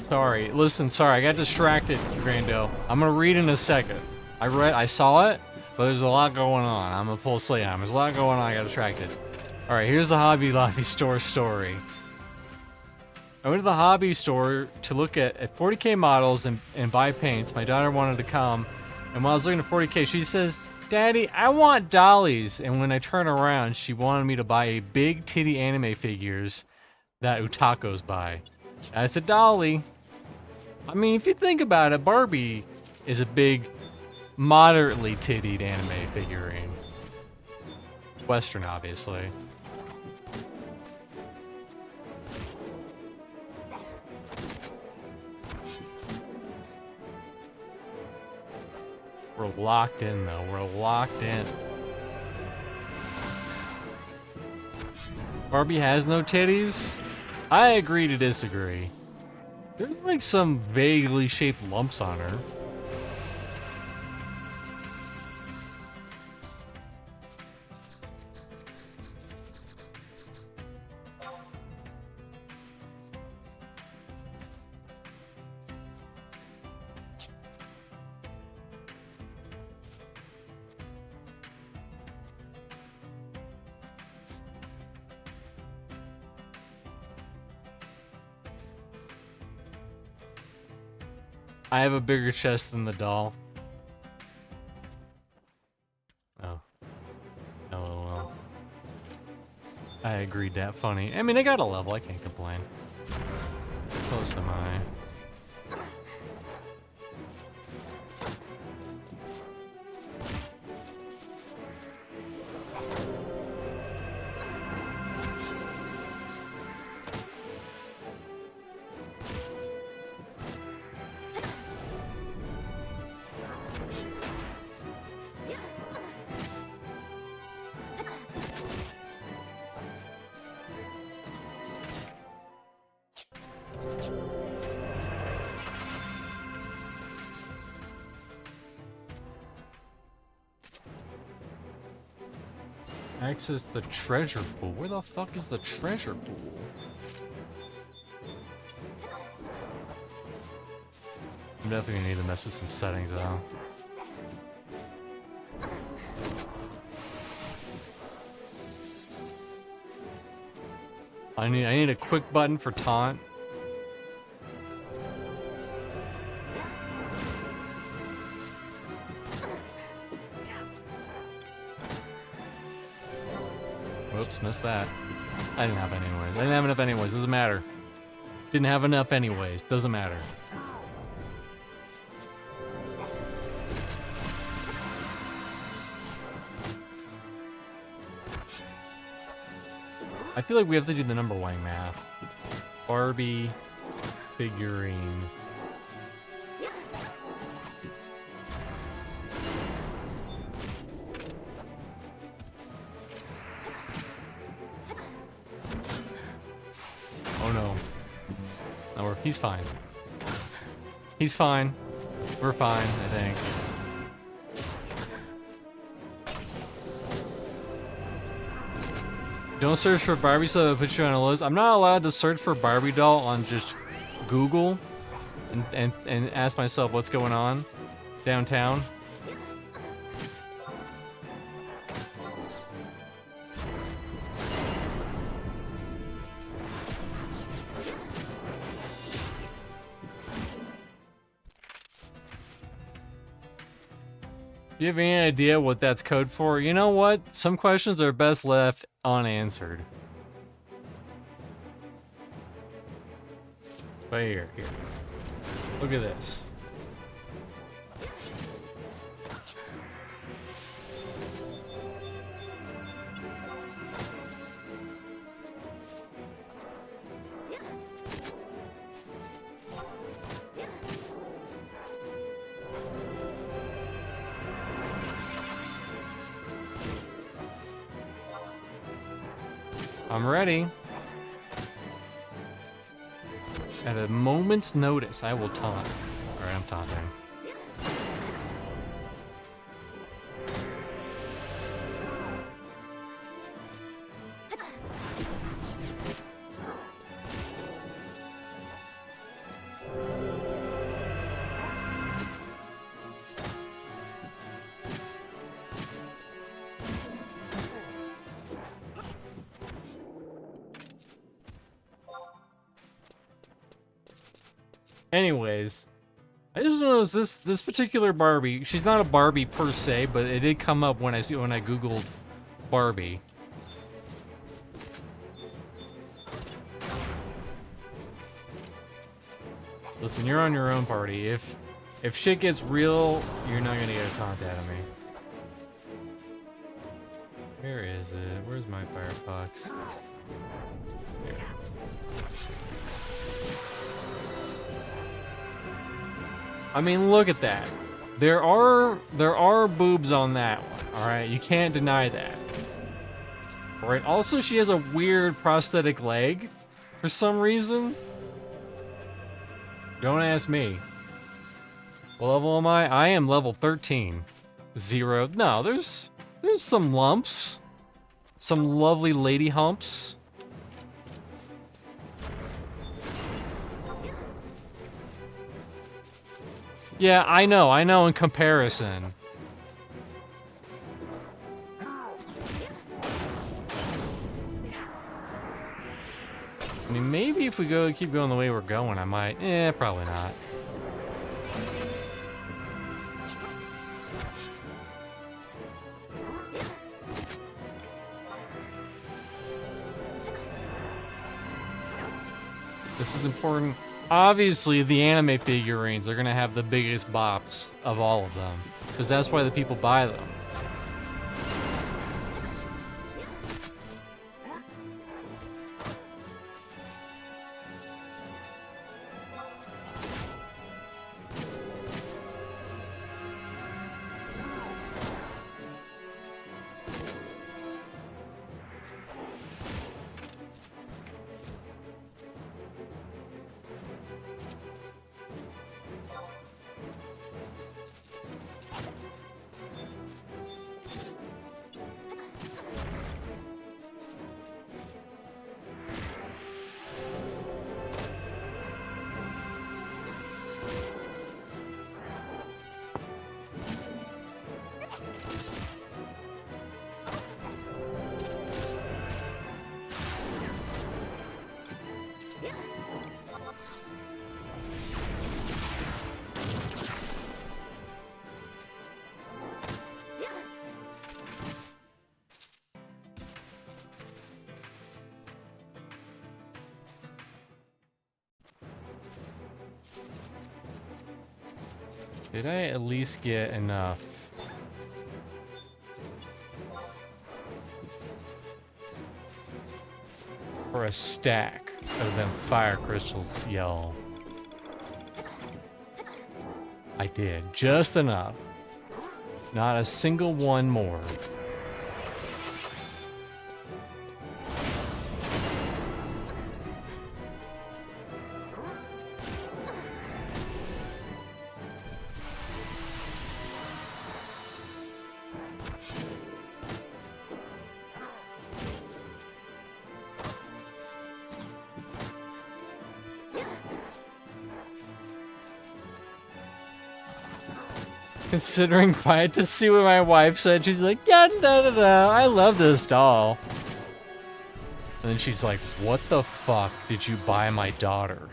S1: Sorry, listen, sorry, I got distracted, Grando. I'm gonna read in a second. I saw it, but there's a lot going on. I'm gonna pull slate on. There's a lot going on, I got distracted. Alright, here's the Hobby Lobby store story. I went to the hobby store to look at 40K models and buy paints. My daughter wanted to come, and while I was looking at 40K, she says, "Daddy, I want dollies." And when I turn around, she wanted me to buy a big titty anime figures that Utakos buy. I said, "Dolly." I mean, if you think about it, Barbie is a big, moderately tittied anime figurine. Western, obviously. We're locked in, though. We're locked in. Barbie has no titties? I agree to disagree. There's like some vaguely shaped lumps on her. I have a bigger chest than the doll. Oh. Oh, well. I agreed that funny. I mean, I got a level. I can't complain. Close am I? Access the treasure pool. Where the fuck is the treasure pool? I'm definitely gonna need to mess with some settings though. I need a quick button for taunt. Whoops, missed that. I didn't have it anyways. I didn't have enough anyways. Doesn't matter. Didn't have enough anyways. Doesn't matter. I feel like we have to do the number one math. Barbie figurine. Oh no. No, he's fine. He's fine. We're fine, I think. Don't search for Barbie so it'll put you on a list. I'm not allowed to search for Barbie doll on just Google and ask myself what's going on downtown. Do you have any idea what that's code for? You know what? Some questions are best left unanswered. But here. Look at this. I'm ready. At a moment's notice, I will taunt. Alright, I'm taunting. Anyways, I just noticed this particular Barbie. She's not a Barbie per se, but it did come up when I googled Barbie. Listen, you're on your own, party. If shit gets real, you're not gonna get a taunt out of me. Where is it? Where's my Firefox? There it is. I mean, look at that. There are boobs on that one, alright? You can't deny that. Alright, also she has a weird prosthetic leg for some reason. Don't ask me. What level am I? I am level 13. 0. No, there's some lumps. Some lovely lady humps. Yeah, I know in comparison. I mean, maybe if we keep going the way we're going, I might. Probably not. This is important. Obviously, the anime figurines are gonna have the biggest bops of all of them, because that's why the people buy them. Did I at least get enough? For a stack of them fire crystals, yo. I did. Just enough. Not a single one more. Considering buying to see what my wife said, she's like, yeah, no, I love this doll. And then she's like, what the fuck did you buy my daughter?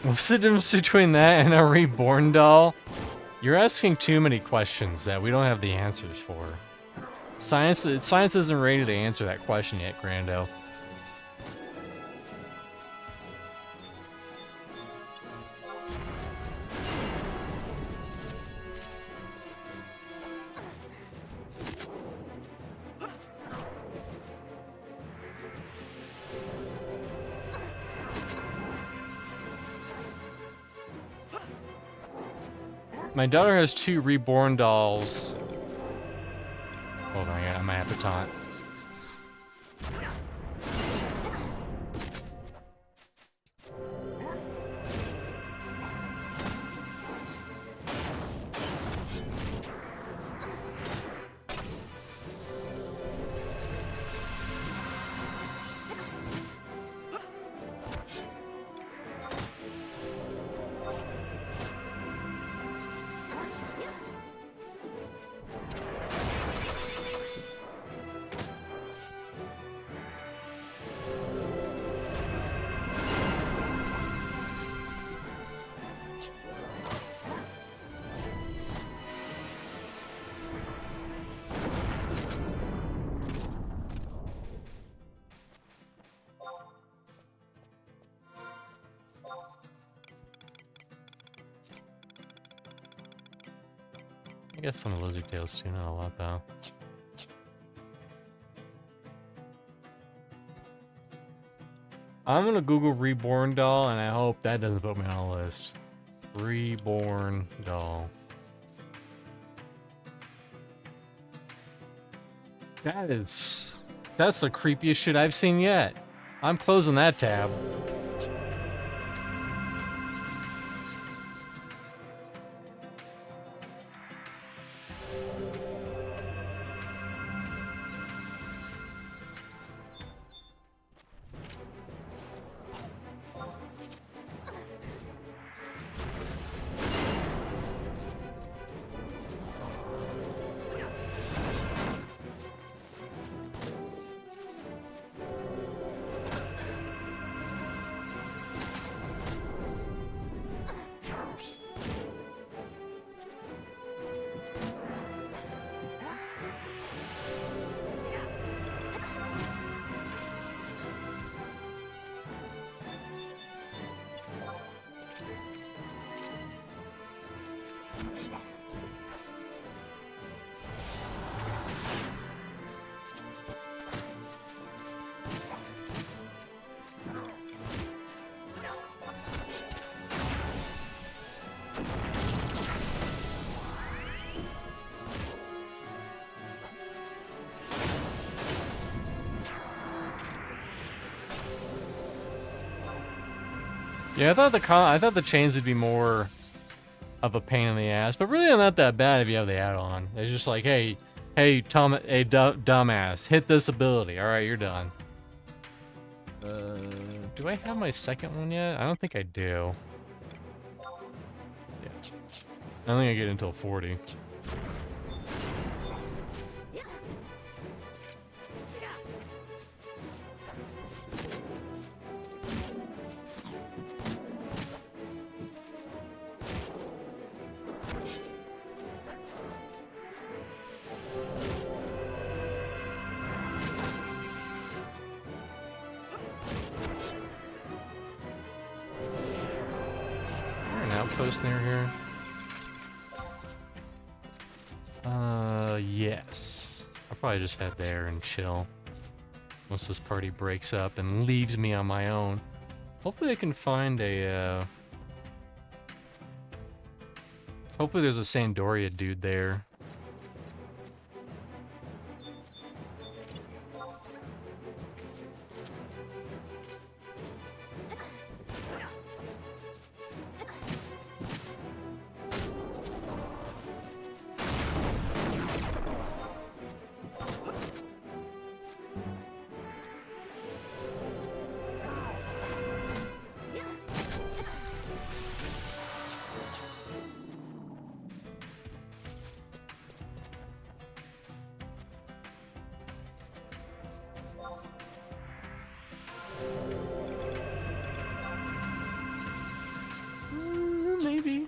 S1: What's the difference between that and a reborn doll? You're asking too many questions that we don't have the answers for. Science isn't ready to answer that question yet, Grando. My daughter has 2 reborn dolls. Hold on, I might have to taunt. I got some lizard tails too, not a lot though. I'm gonna Google Reborn doll, and I hope that doesn't put me on a list. Reborn doll. That's the creepiest shit I've seen yet. I'm closing that tab. Yeah, I thought the chains would be more of a pain in the ass, but really they're not that bad if you have the add-on. It's just like, hey, dumbass, hit this ability. All right, you're done. Do I have my second one yet? I don't think I do. Yeah, I don't think I get until 40. Outpost near here? Yes. I'll probably just head there and chill once this party breaks up and leaves me on my own. Hopefully I can find a, hopefully there's a Sandoria dude there. Maybe.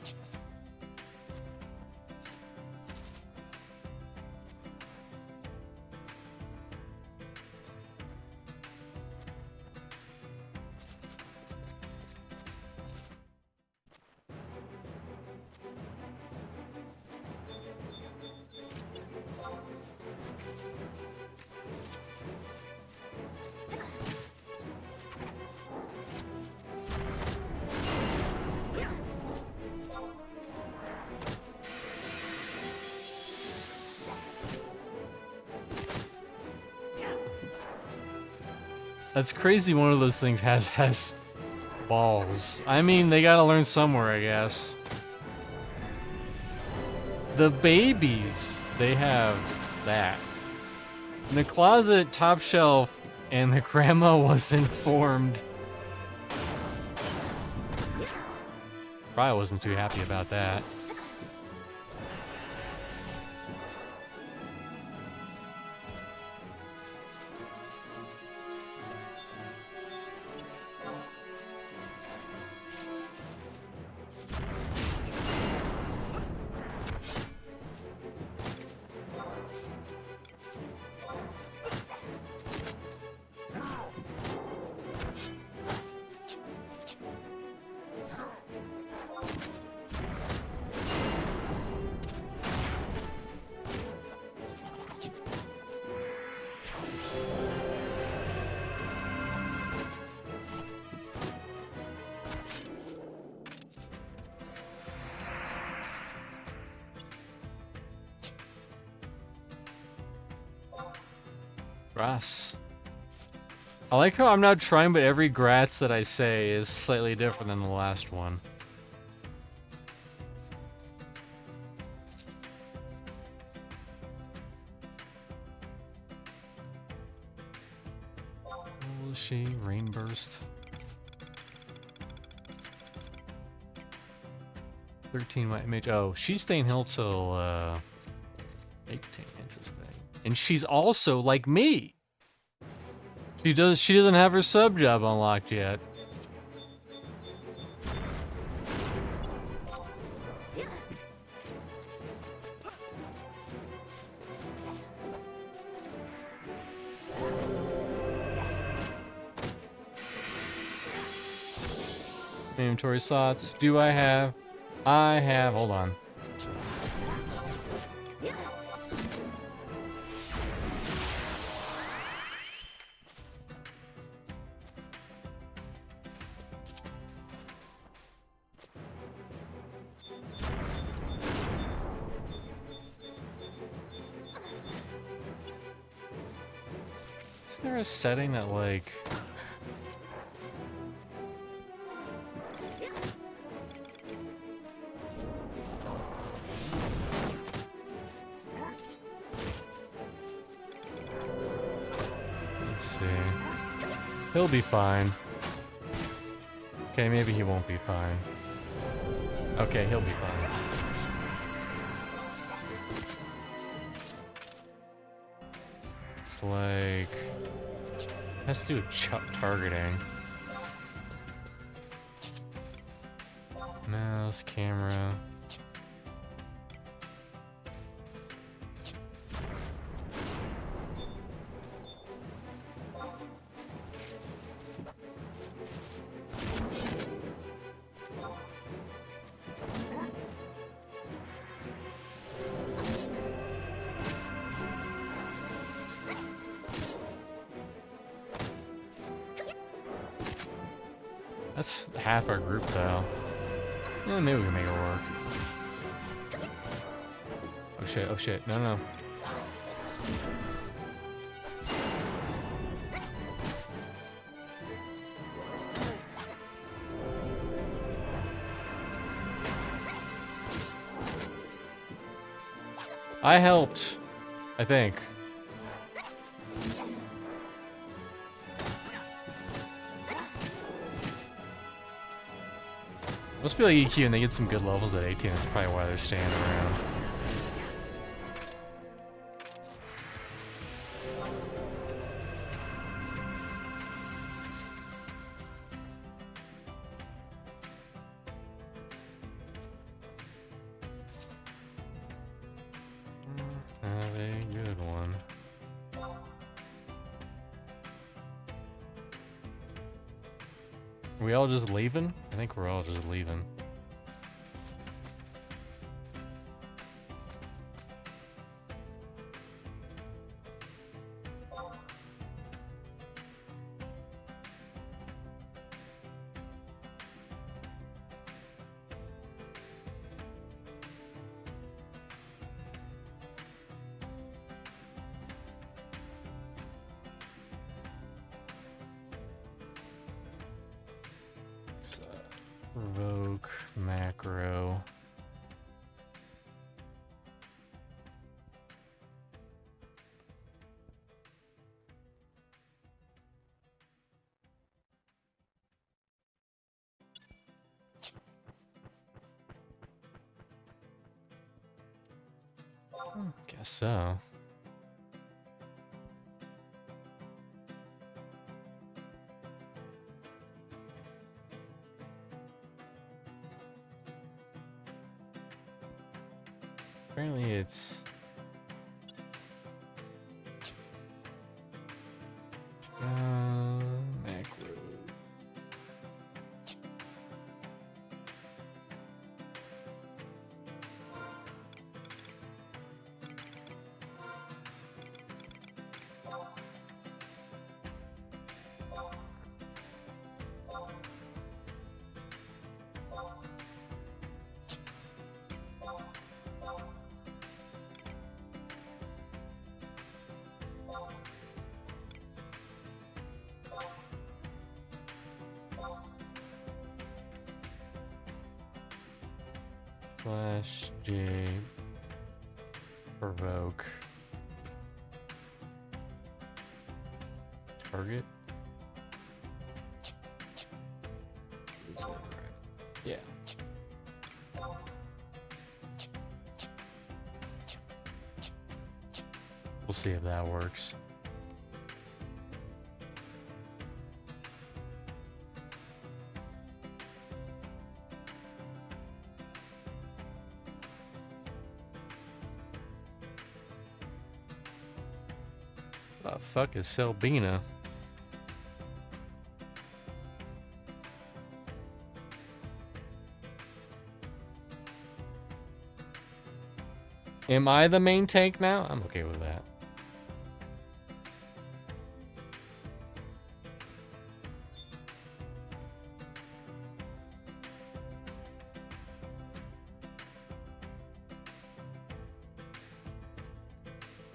S1: That's crazy one of those things has balls. I mean, they gotta learn somewhere, I guess. The babies, they have that. In the closet, top shelf, and the grandma was informed. Probably wasn't too happy about that. Grass. I like how I'm not trying, but every grats that I say is slightly different than the last one. Will she? Rainburst. 13 white mage. Oh, she's staying hill till 18. Interesting. And she's also like me. She doesn't have her sub job unlocked yet. Inventory slots. Do I have? I have. Hold on. Isn't there a setting that like... Let's see. He'll be fine. Okay, maybe he won't be fine. Okay, he'll be fine. It's like... It has to do with targeting. Mouse, camera. That's half our group, though. Yeah, maybe we can make it work. Oh shit, oh shit. No, no. I helped, I think. Must be like EQ and they get some good levels at 18, that's probably why they're staying around. Have a good one. Are we all just leaving? I think we're all just leaving. Revoke macro. Guess so. Apparently it's... macro. Slash J provoke target. Is that right? Yeah. We'll see if that works. What the fuck is Selbina? Am I the main tank now? I'm okay with that.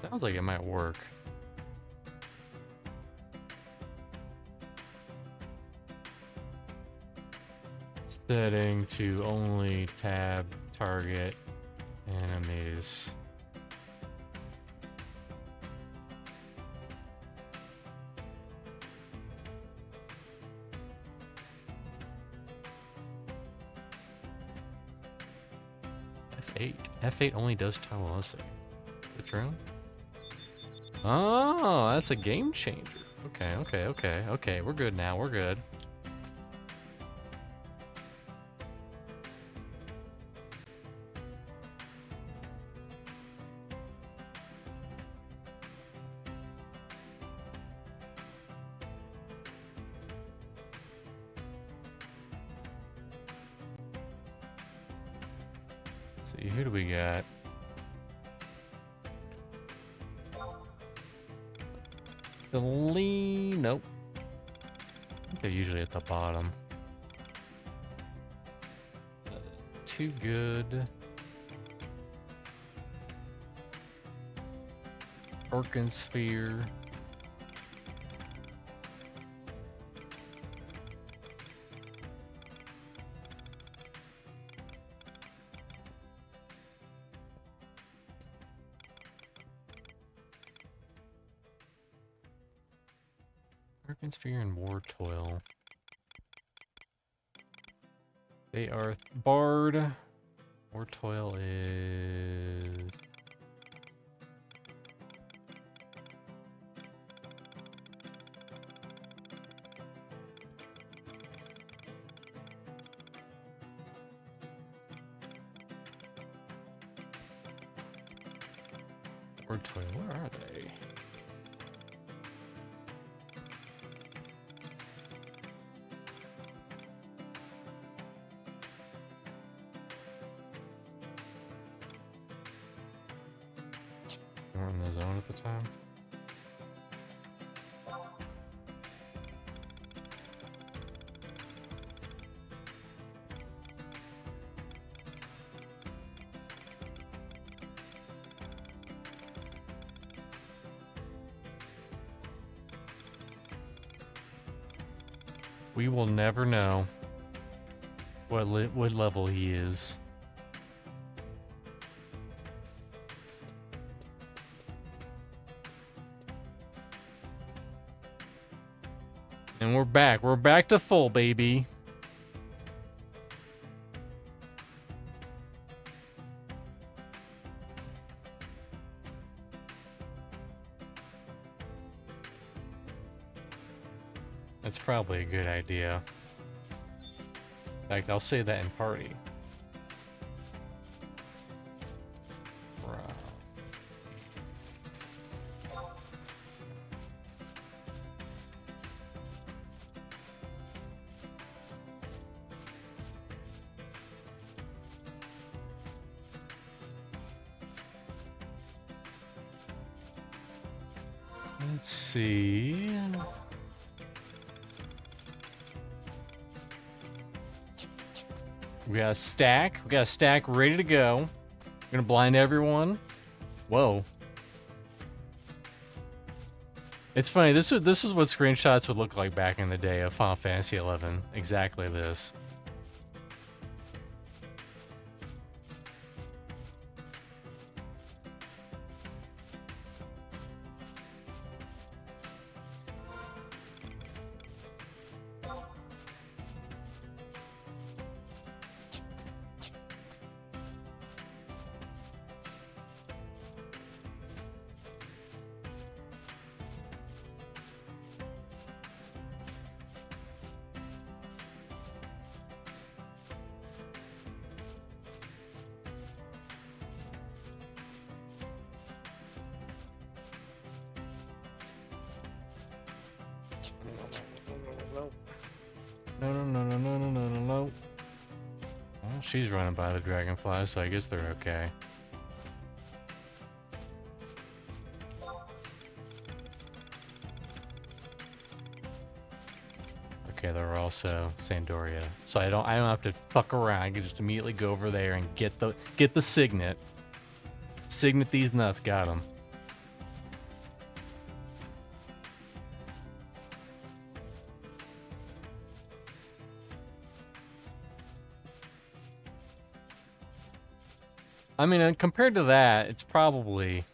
S1: Sounds like it might work. Setting to only tab target enemies. F8. F8 only does tunnel. Is it true? Oh, that's a game changer. Okay. We're good now. We're good. Let's see, who do we got? Nope. I think they're usually at the bottom. Too good. Orkinsphere. Orkinsphere and War Toil. They are Bard. War Toil is... War Toil, where are they? We're in the zone at the time. We will never know what level he is. And we're back. We're back to full, baby. That's probably a good idea. In fact, I'll say that in party. Let's see. We got a stack. We got a stack ready to go. We're gonna blind everyone. Whoa. It's funny. This is what screenshots would look like back in the day of Final Fantasy XI. Exactly this. No, no, no, no, no, no, no, no, no. Well, she's running by the dragonfly, so I guess they're okay. Okay, they're also Sandoria, so I don't have to fuck around. I can just immediately go over there and get the signet. Signet these nuts. Got them. I mean, compared to that, it's probably...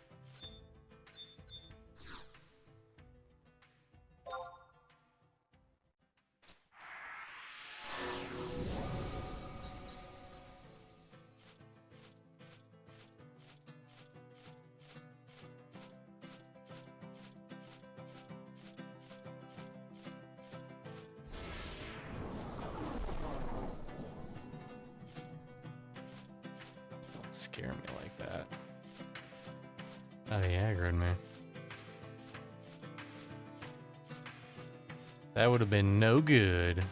S1: Don't scare me like that. Oh, he aggroed me. That would have been no good.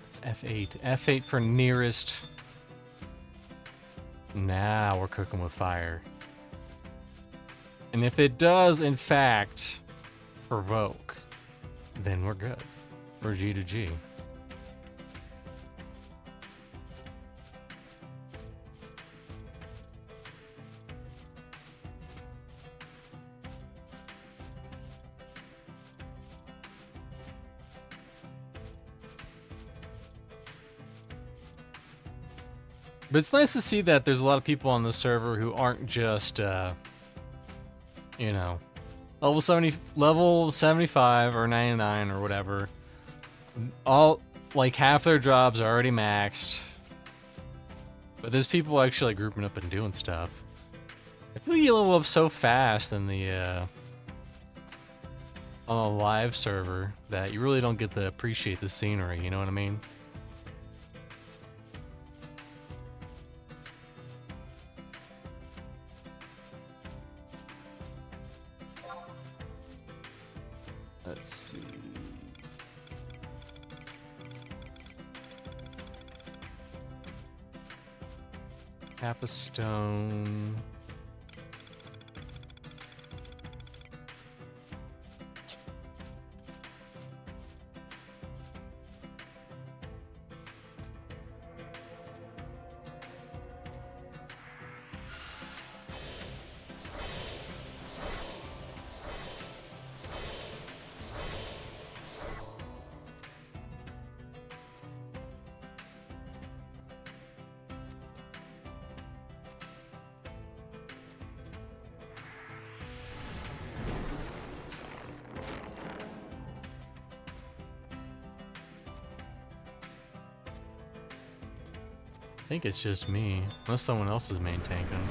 S1: It's F8. F8 for nearest. Now we're cooking with fire. And if it does, in fact, provoke, then we're good. We're G to G. But it's nice to see that there's a lot of people on the server who aren't just, you know, level 75 or 99 or whatever. All, like, half their jobs are already maxed. But there's people actually grouping up and doing stuff. I feel like you level up so fast in the, on a live server that you really don't get to appreciate the scenery, you know what I mean? Let's see. Capstone. I think it's just me, unless someone else is main tanking.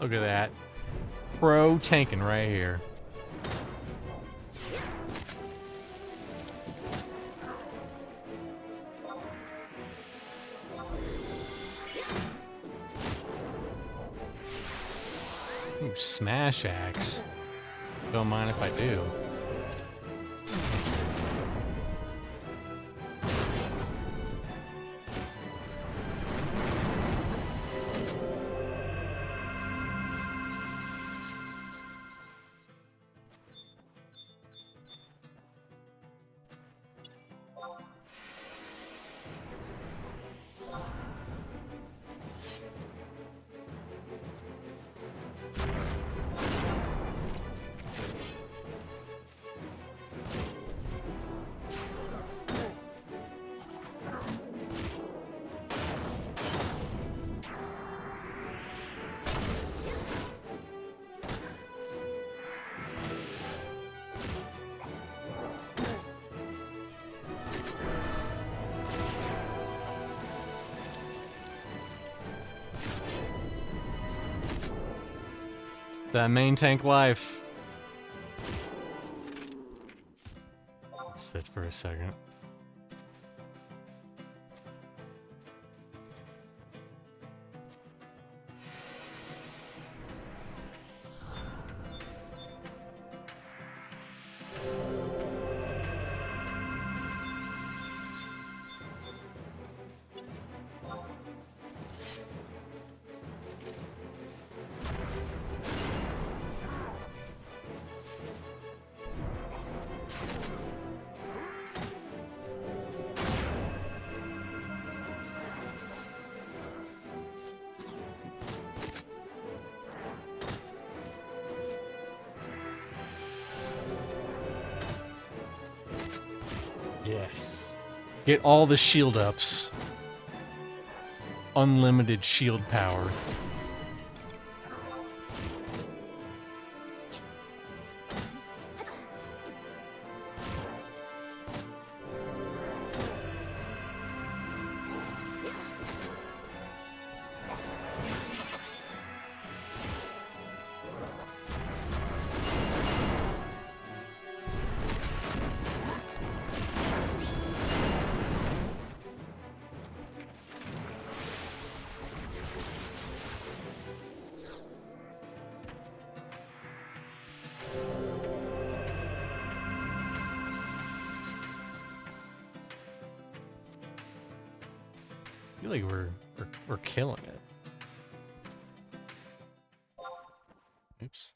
S1: Look at that. Pro tanking right here. Ooh, smash axe. Don't mind if I do. That main tank life. Sit for a second. Yes. Get all the shield ups. Unlimited shield power. I feel like we're killing it. Oops.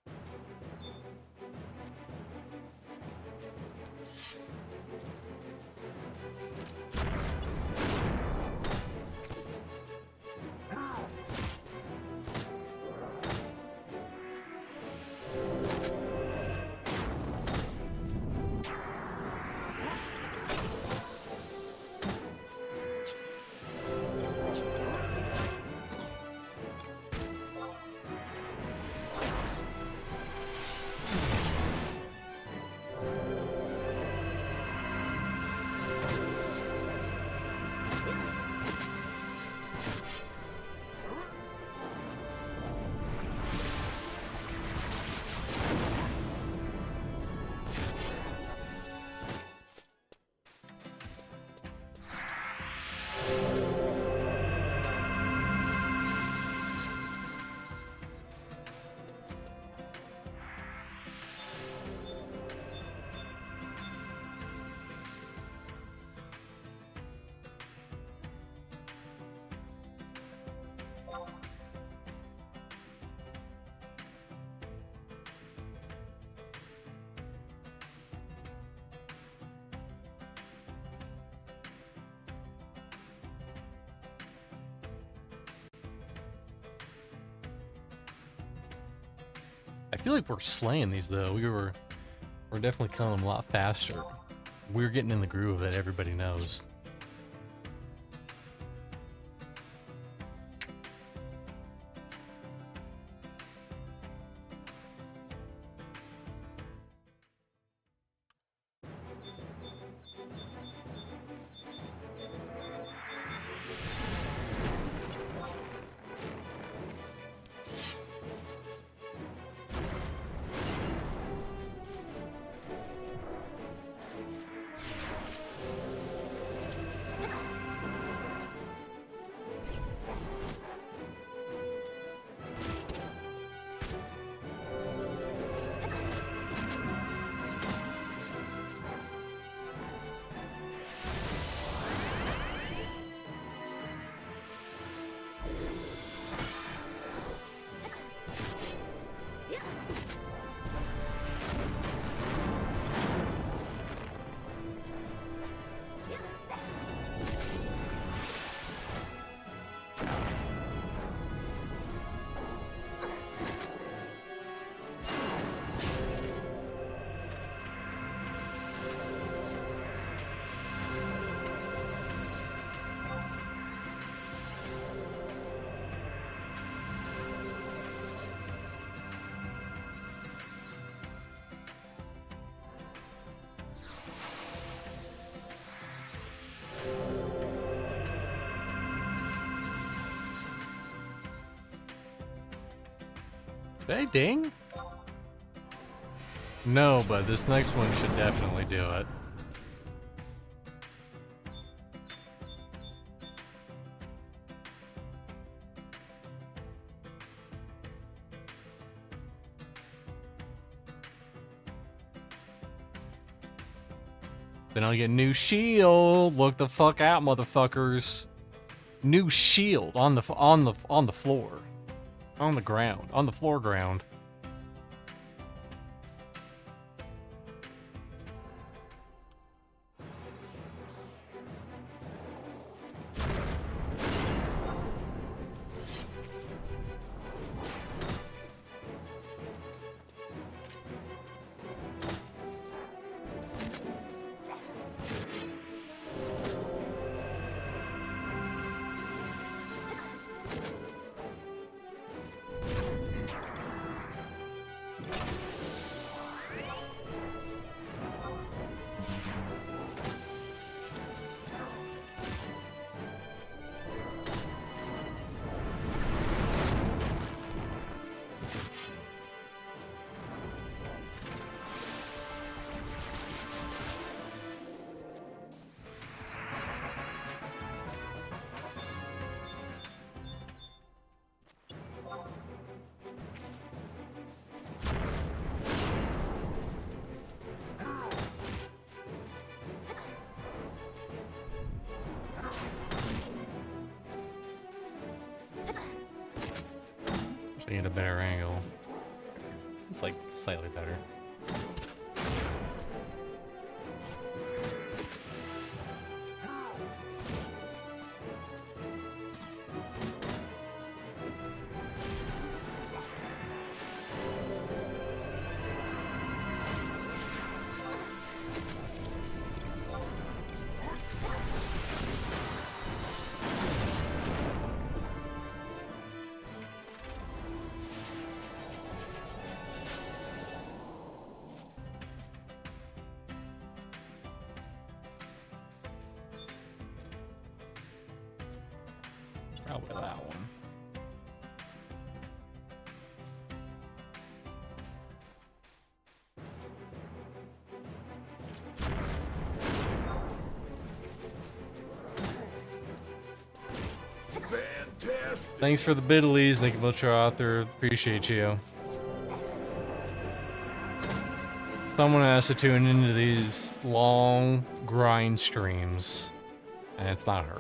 S1: I feel like we're slaying these though. We're definitely killing them a lot faster. We're getting in the groove that everybody knows. Did I ding? No, but this next one should definitely do it. Then I'll get new shield. Look the fuck out, motherfuckers. New shield on the floor, on the ground, on the floor ground. I need a better angle. It's like slightly better. Probably that one.
S2: Fantastic.
S1: Thanks for the biddies, Nick Butcher Author. Appreciate you. Someone has to tune into these long grind streams, and it's not her.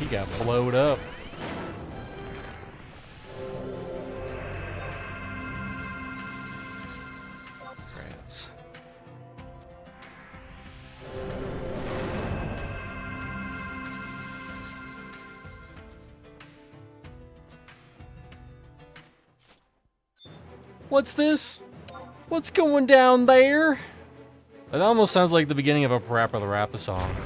S1: He got blowed up. Rats. What's this? What's going down there? It almost sounds like the beginning of a Parappa the Rapper song.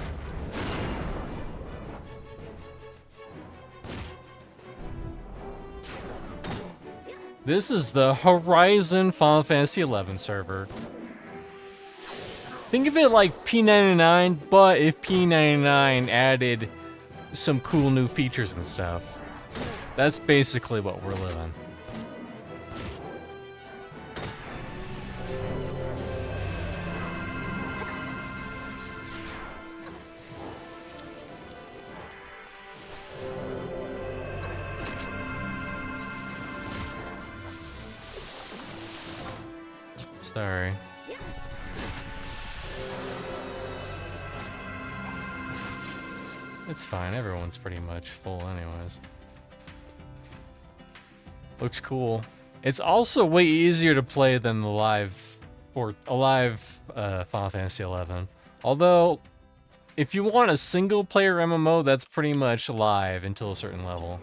S1: This is the Horizon Final Fantasy XI server. Think of it like P99, but if P99 added some cool new features and stuff. That's basically what we're living. Sorry. It's fine, everyone's pretty much full anyways. Looks cool. It's also way easier to play than the live Final Fantasy XI. Although, if you want a single player MMO, that's pretty much live until a certain level.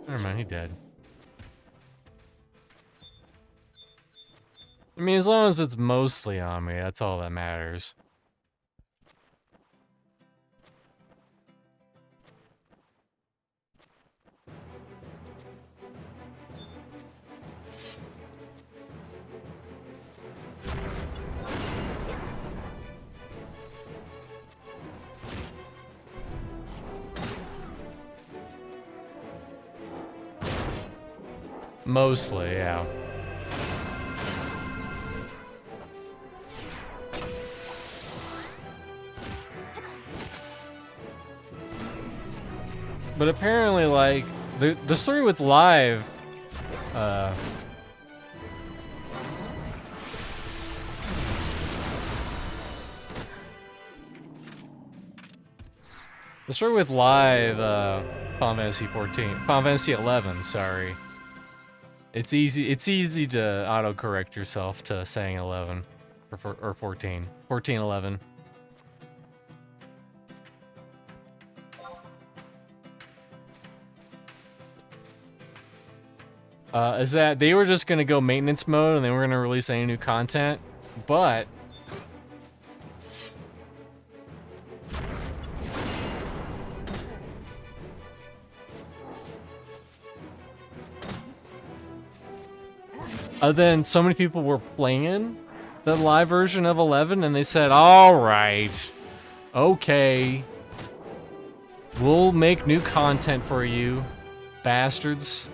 S1: Never mind, he dead. I mean, as long as it's mostly on me, that's all that matters. Mostly, yeah. But apparently, like, the story with Live, the story with Live, Final Fantasy 14, Final Fantasy 11, sorry. It's easy to autocorrect yourself to saying 11 or 14. 14, 11. Is that they were just gonna go maintenance mode and they weren't gonna release any new content, but then so many people were playing the live version of 11 and they said, all right, okay, we'll make new content for you, bastards.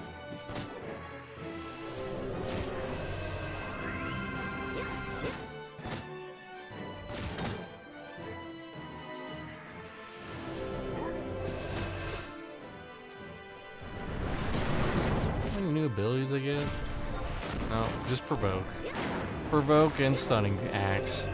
S1: Any new abilities I get? No, just provoke. Provoke and stunning axe.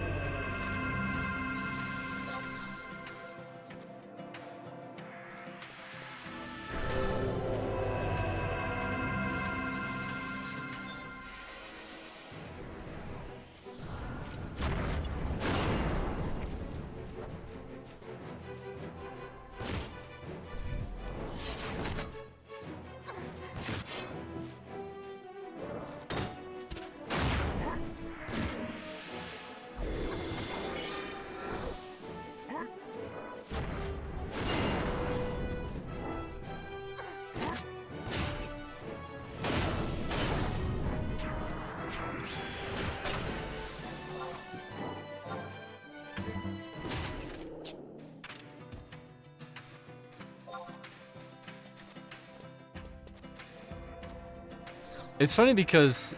S1: It's funny because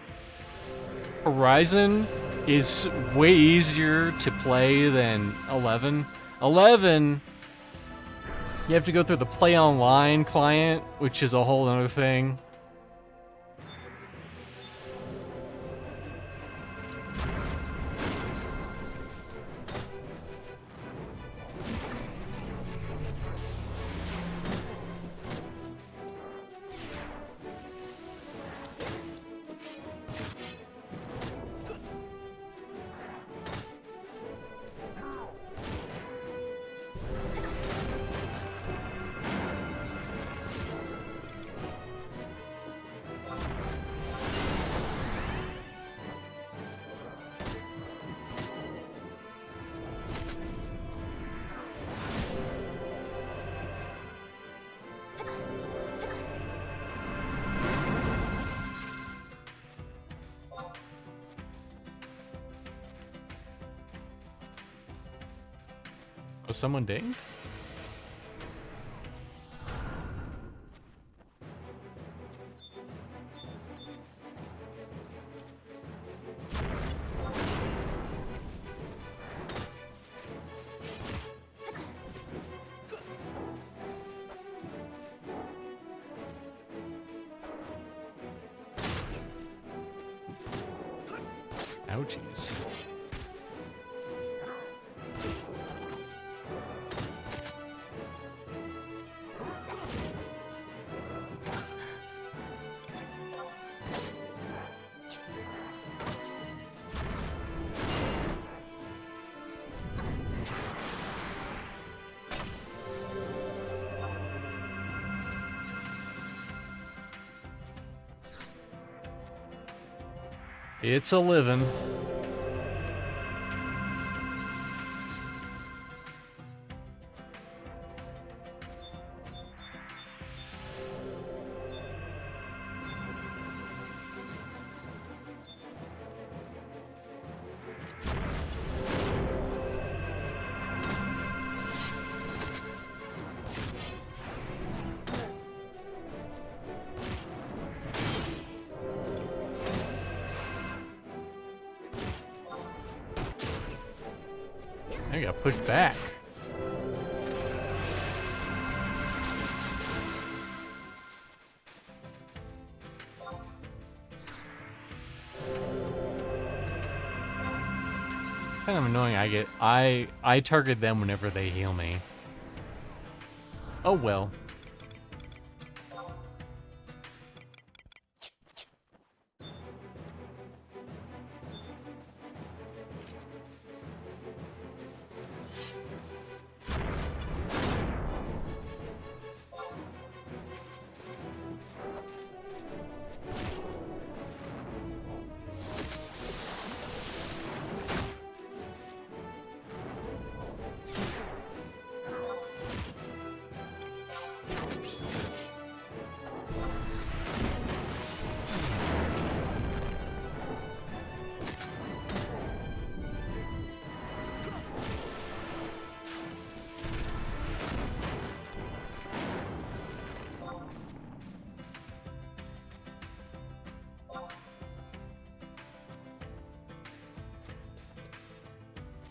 S1: Horizon is way easier to play than 11. 11, you have to go through the Play Online client, which is a whole other thing. Was someone dinged? Ouchies. It's a living. I got pushed back. Kind of annoying. I target them whenever they heal me. Oh well.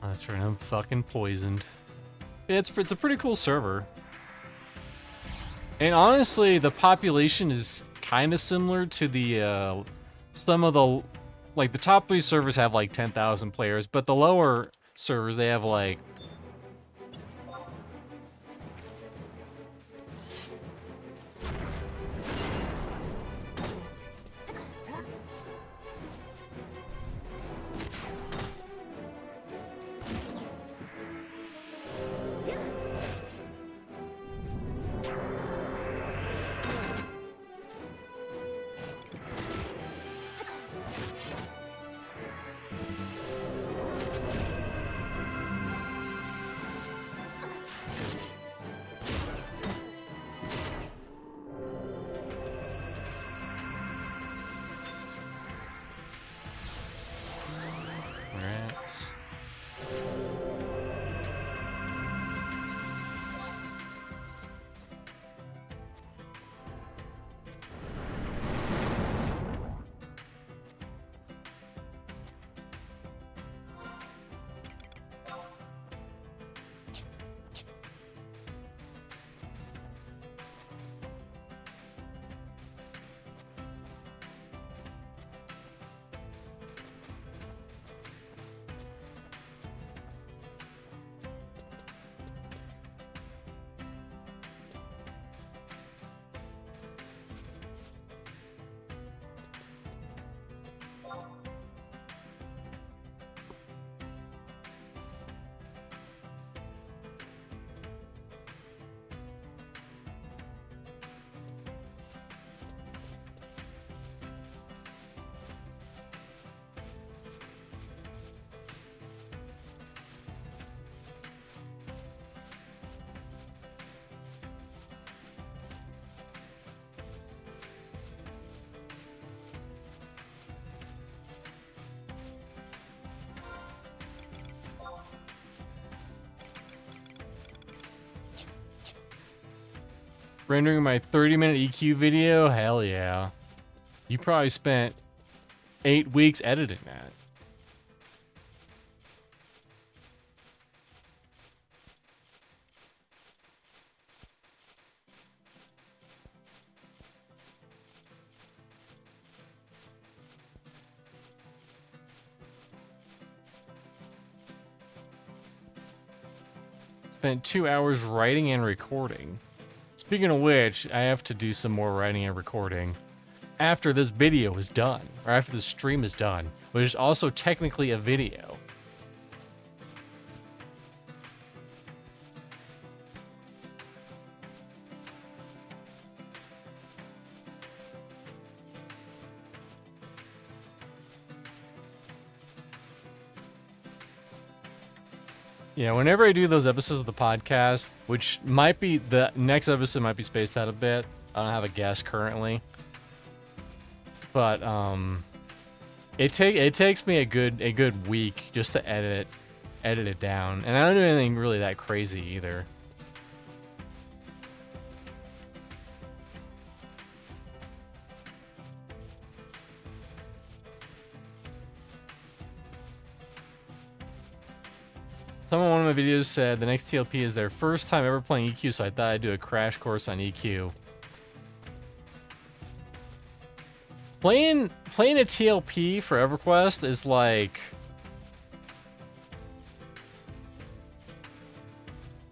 S1: That's right, I'm fucking poisoned. It's a pretty cool server. And honestly, the population is kind of similar to the, some of the, like the top 3 servers have like 10,000 players, but the lower servers, they have like, Rendering my 30-minute EQ video? Hell yeah. You probably spent 8 weeks editing that. Spent 2 hours writing and recording. Speaking of which, I have to do some more writing and recording after this video is done, or after the stream is done, which is also technically a video. Yeah, whenever I do those episodes of the podcast, which might be, the next episode might be spaced out a bit. I don't have a guess currently. But, it takes me a good week just to edit it down. And I don't do anything really that crazy either. Someone in one of my videos said the next TLP is their first time ever playing EQ, so I thought I'd do a crash course on EQ. Playing a TLP for EverQuest is like...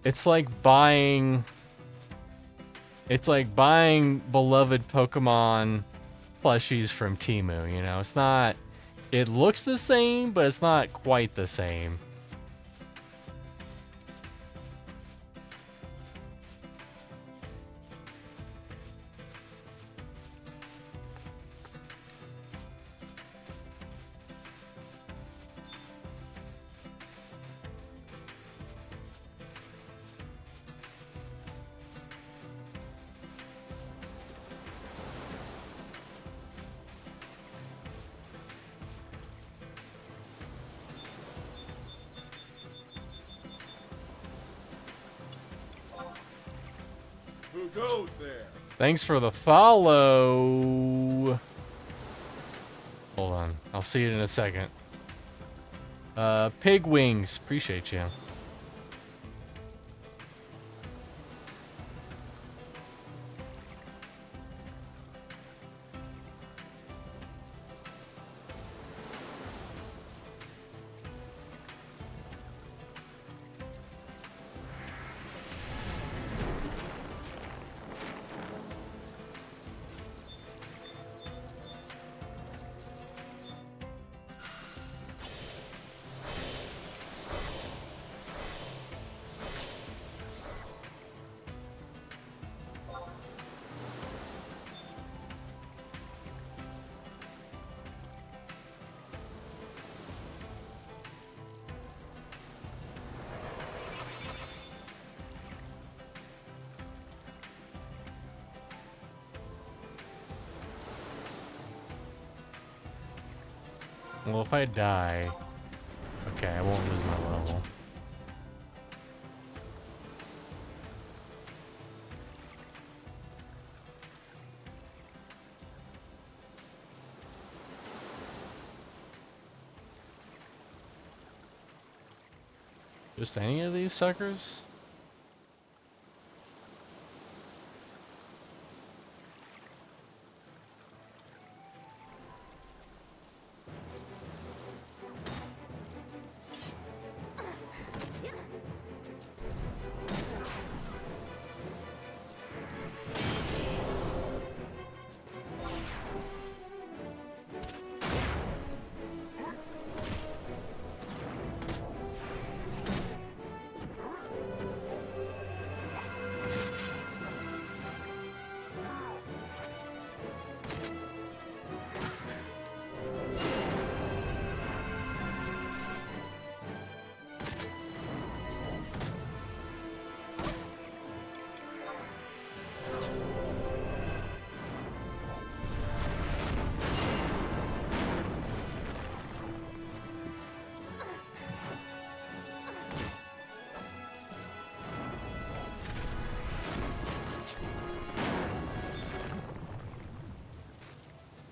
S1: It's like buying beloved Pokemon plushies from Temu, you know? It's not... It looks the same, but it's not quite the same.
S2: Goes there.
S1: Thanks for the follow. Hold on. I'll see it in a second. Pig Wings. Appreciate you. Well, if I die... Okay, I won't lose my level. Just any of these suckers?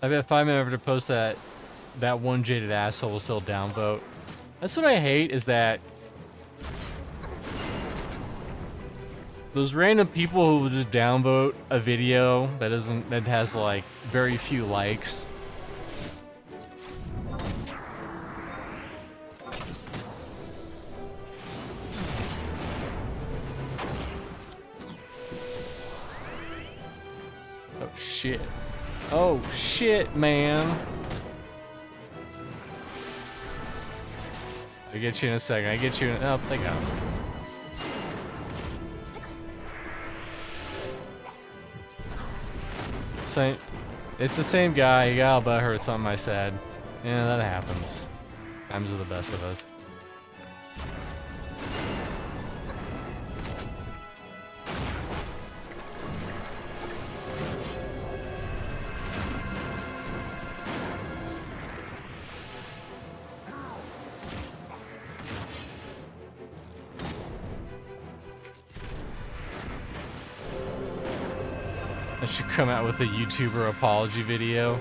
S1: I bet if I'm ever to post that one jaded asshole will still downvote. That's what I hate, is that those random people who will just downvote a video that has like very few likes. Oh shit. Oh shit, man. I get you in a second. I get you in. Oh, thank God. Same. It's the same guy. You got all butthurt at something I said. Yeah, that happens. Times are the best of us. I should come out with a YouTuber apology video.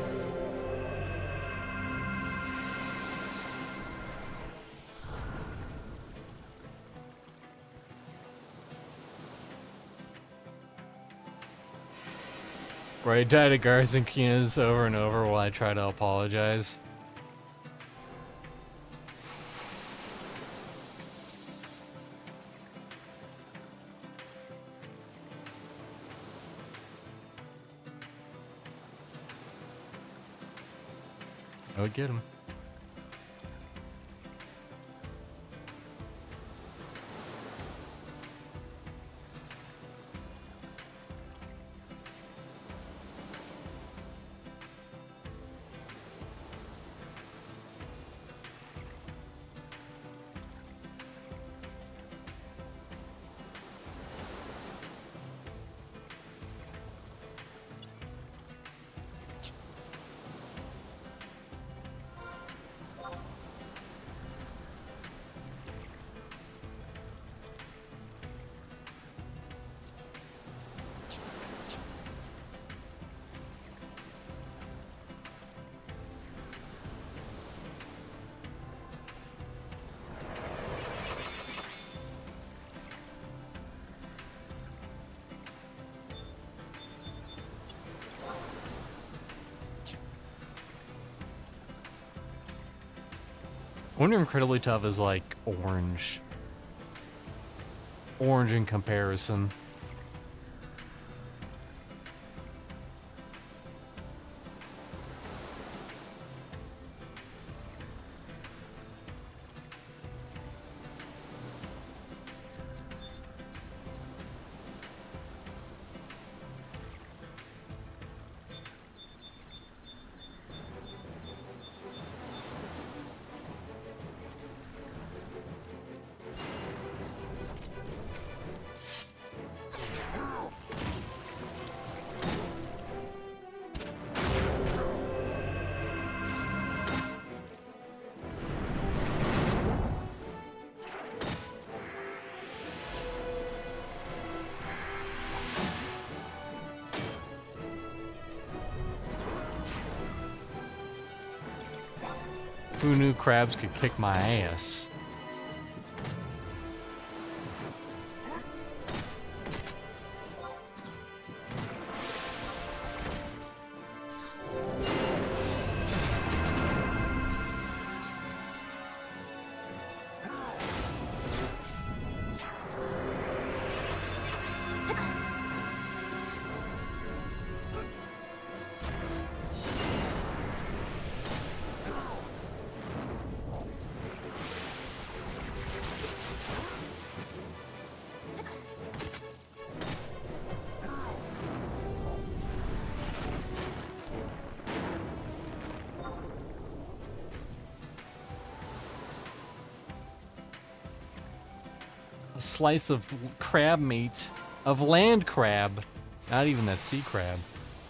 S1: Where I died at Guards and Kinas over and over while I try to apologize. I would get him. I wonder if incredibly tough is like orange. Orange in comparison. Who knew crabs could kick my ass? A slice of crab meat, of land crab, not even that sea crab.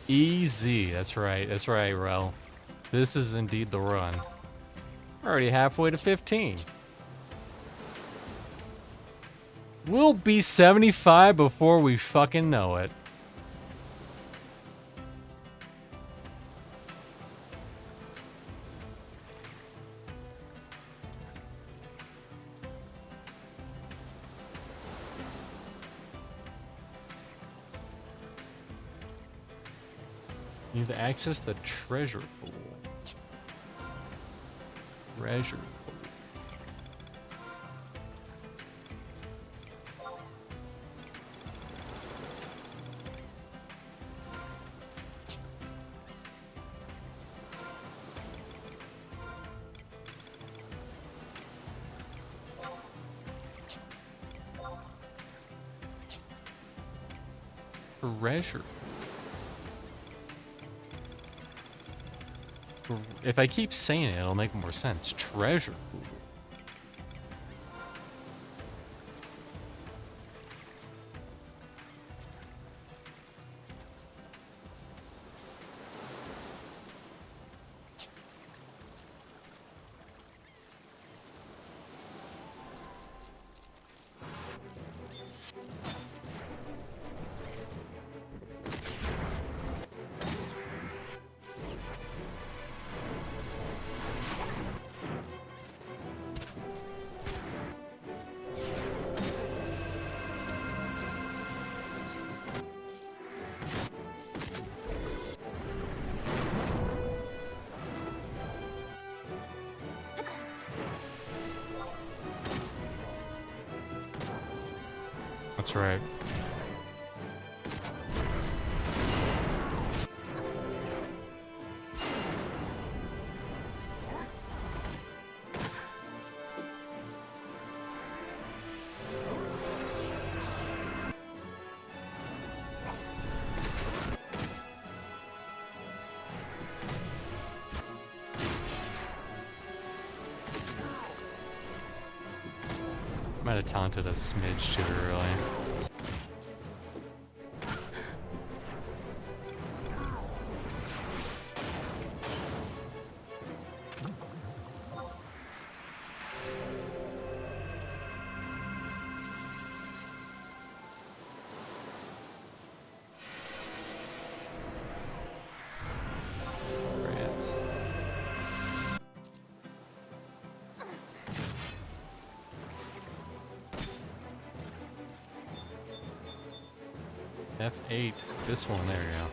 S1: Easy, that's right, Rel. This is indeed the run. We're already halfway to 15. We'll be 75 before we fucking know it. You need to access the treasure pool. Treasure pool. Treasure. If I keep saying it, it'll make more sense. Treasure pool. That's right. Might have taunted a smidge too early. F8, this one, there you go.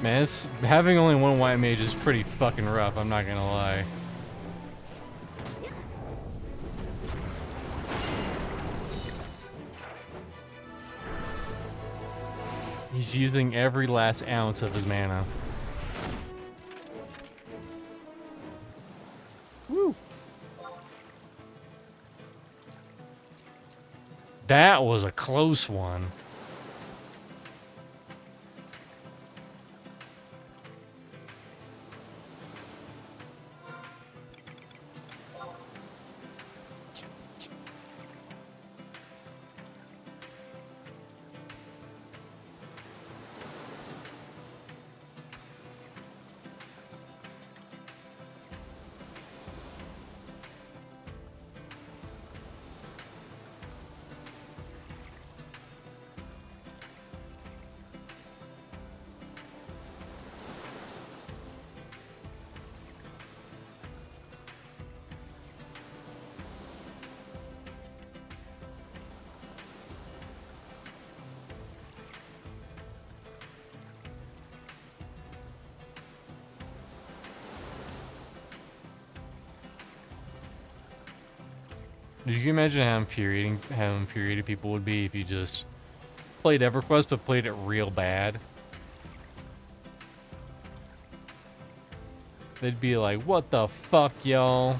S1: Man, having only one white mage is pretty fucking rough, I'm not gonna lie. He's using every last ounce of his mana. Woo! That was a close one. Did you imagine how infuriated people would be if you just played EverQuest but played it real bad? They'd be like, what the fuck, y'all?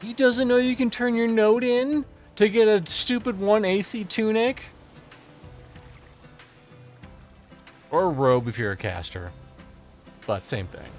S1: He doesn't know you can turn your note in to get a stupid 1 AC tunic? Or a robe if you're a caster. But same thing.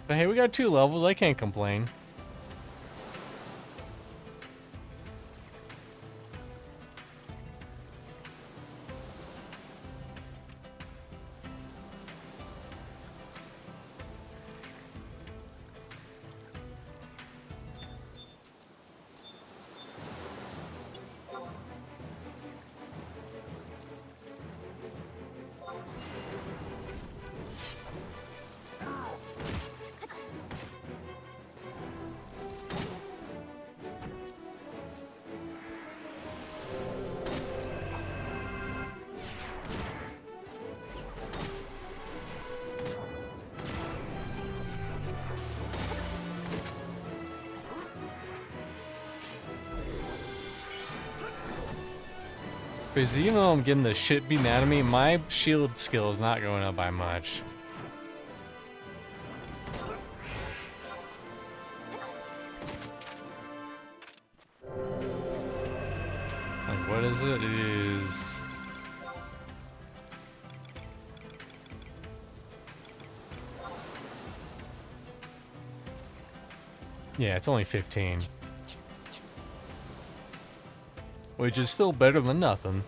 S1: But hey, we got 2 levels. I can't complain. Because even though I'm getting the shit beaten out of me, my shield skill is not going up by much. Like, what is it? It is... Yeah, it's only 15. Which is still better than nothing.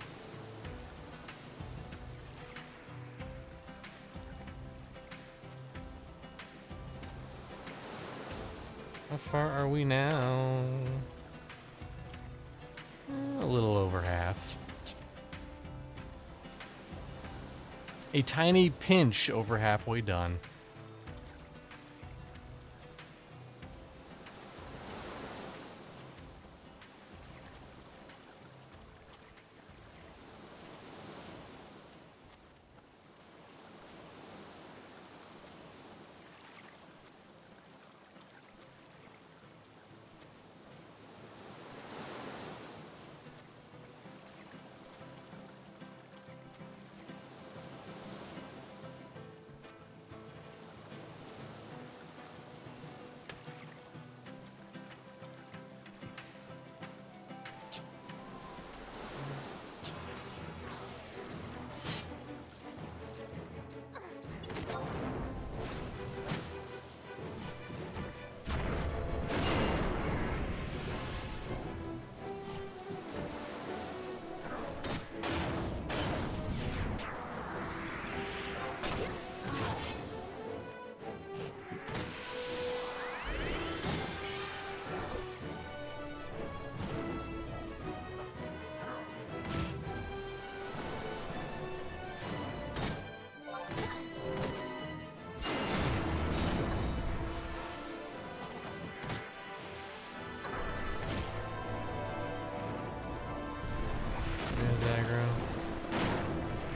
S1: How far are we now? A little over half. A tiny pinch over halfway done.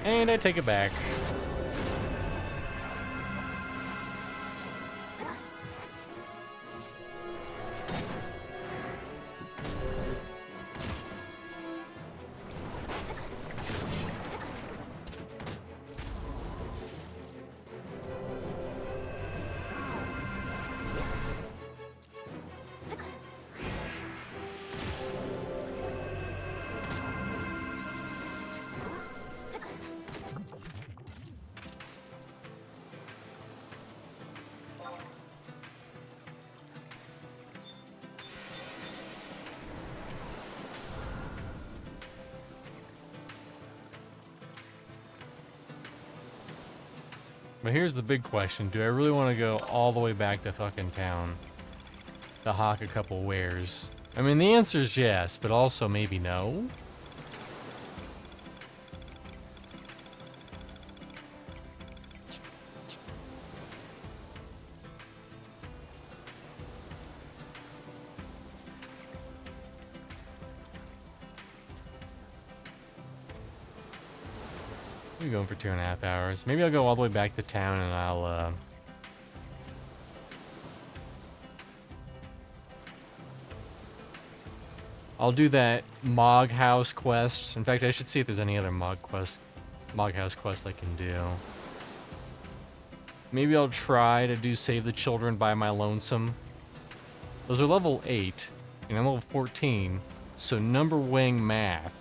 S1: And I take it back. But here's the big question. Do I really want to go all the way back to fucking town to hawk a couple wares? I mean, the answer is yes, but also maybe no. We're going for 2.5 hours. Maybe I'll go all the way back to town and I'll do that Mog House quest. In fact, I should see if there's any other Mog House quest I can do. Maybe I'll try to do Save the Children by My Lonesome. Those are level 8, and I'm level 14, so number wing math.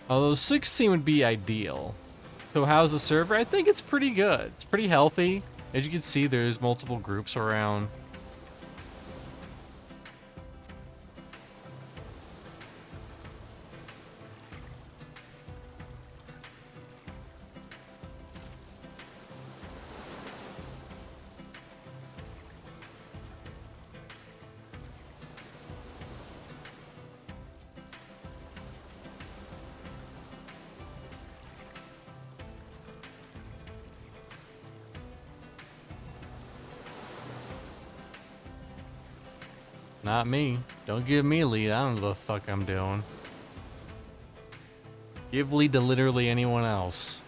S1: Although 16 would be ideal. So how's the server? I think it's pretty good. It's pretty healthy. As you can see, there's multiple groups around. Not me. Don't give me lead. I don't know what the fuck I'm doing. Give lead to literally anyone else.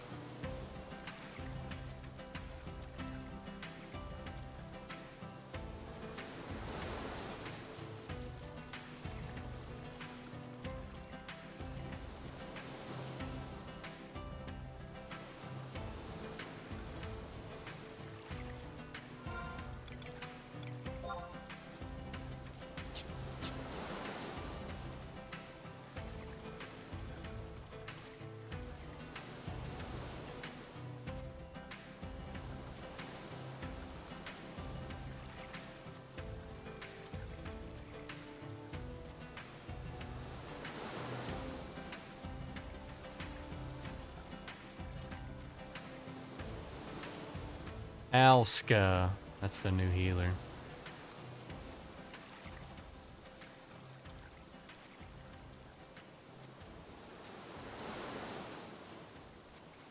S1: Alska. That's the new healer.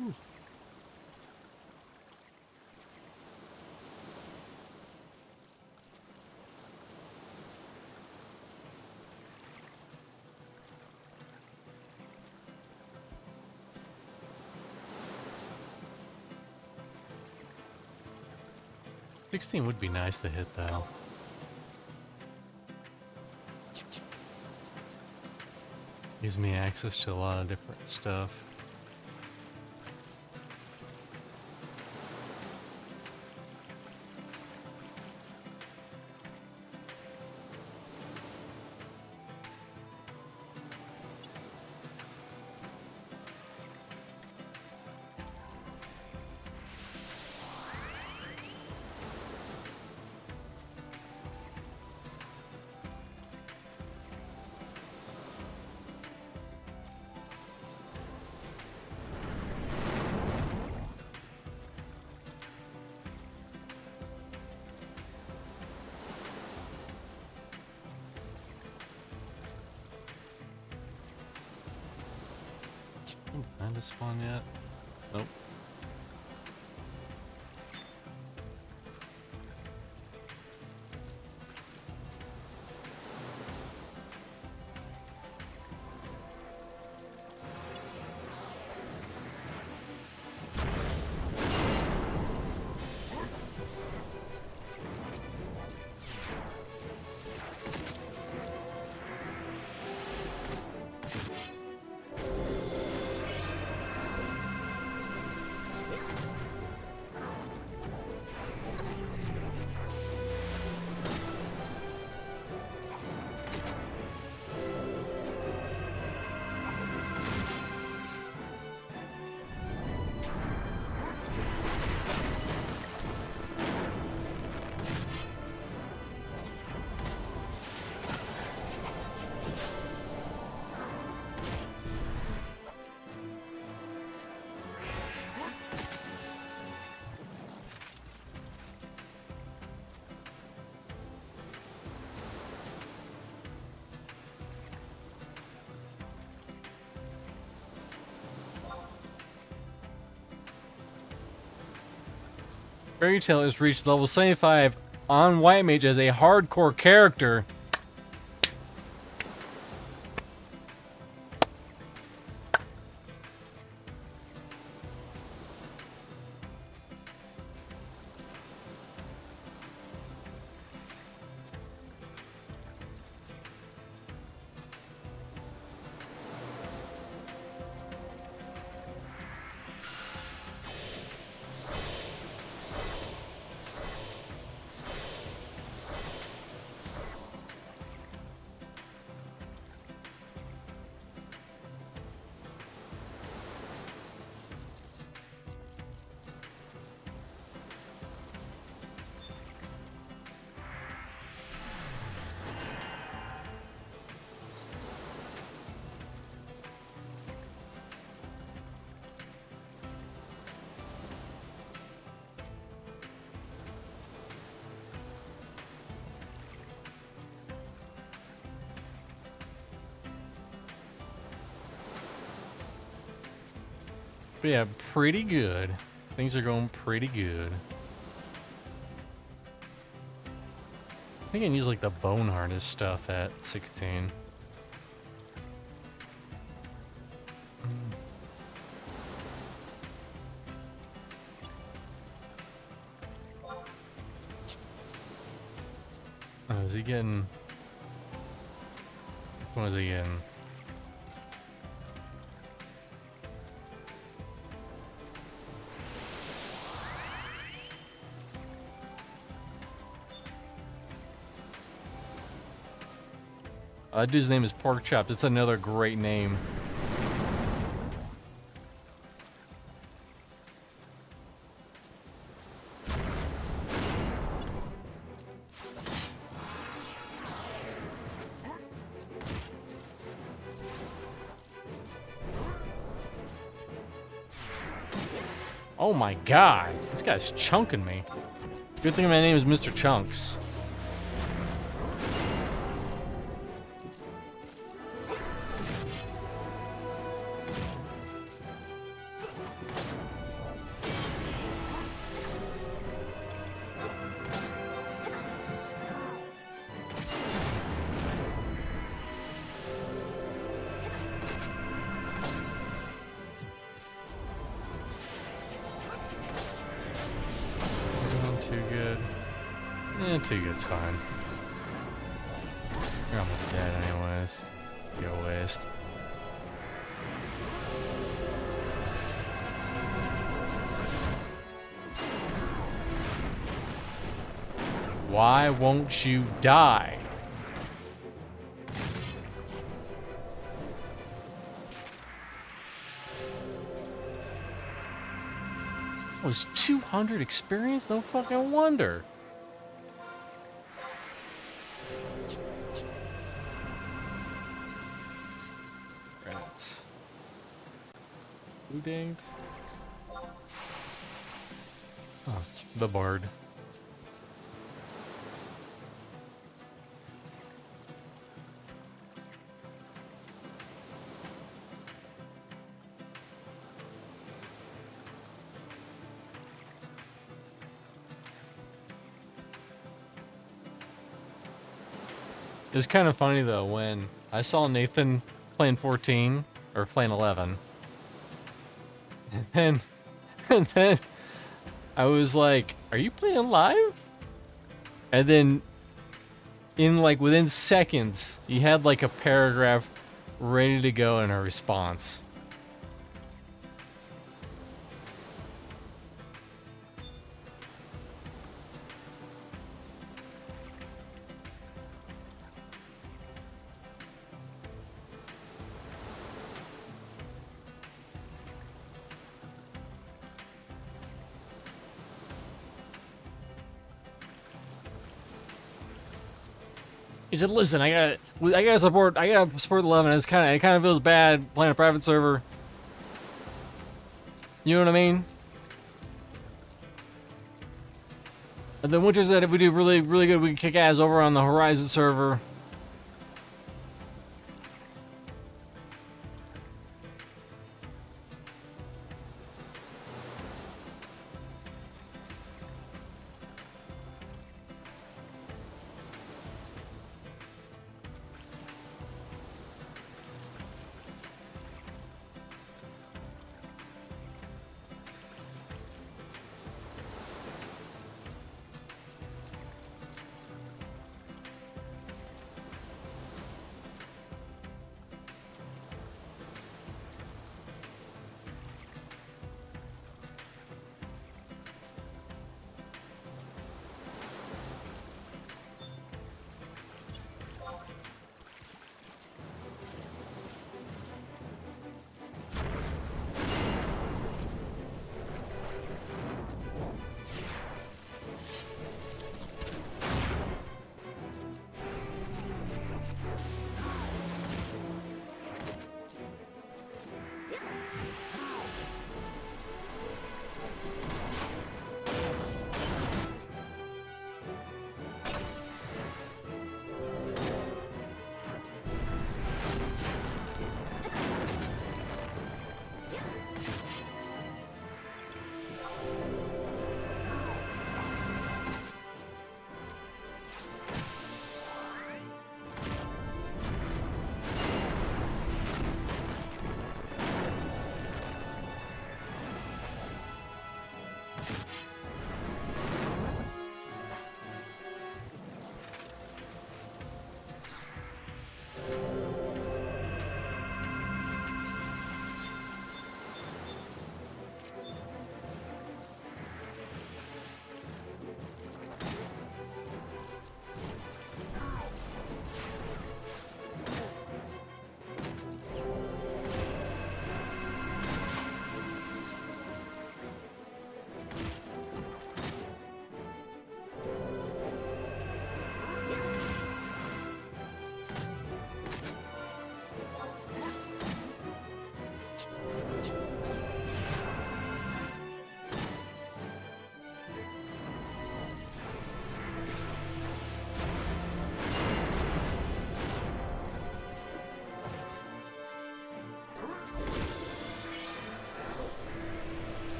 S1: Ooh. $16 would be nice to hit, though. Gives me access to a lot of different stuff. Time to spawn yet? Nope. Fairy Tail has reached level 75 on White Mage as a hardcore character. But yeah, pretty good. Things are going pretty good. I think I can use like the bone harness stuff at 16. Oh, is he getting... What is he getting? That dude's name is Pork Chops. It's another great name. Oh my god, this guy's chunking me. Good thing my name is Mr. Chunks. Too good's fine. You're almost dead anyways. You're a waste. Why won't you die? Was 200 experience? No fucking wonder. Who dinged? Oh, the bard. It was kind of funny though when I saw Nathan playing 14 or playing 11. And then I was like, are you playing live? And then in like within seconds, he had like a paragraph ready to go in a response. He said, "Listen, I gotta support 11. It kind of feels bad playing a private server. You know what I mean?" And then Winter said, "If we do really good, we can kick ass over on the Horizon server."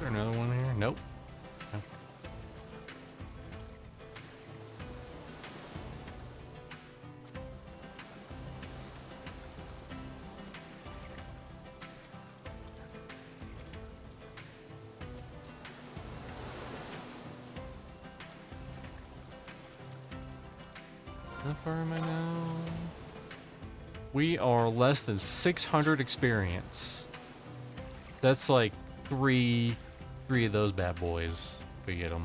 S1: there another one here? Nope. No. How far am I now? We are less than 600 experience. That's like three of those bad boys if we get them.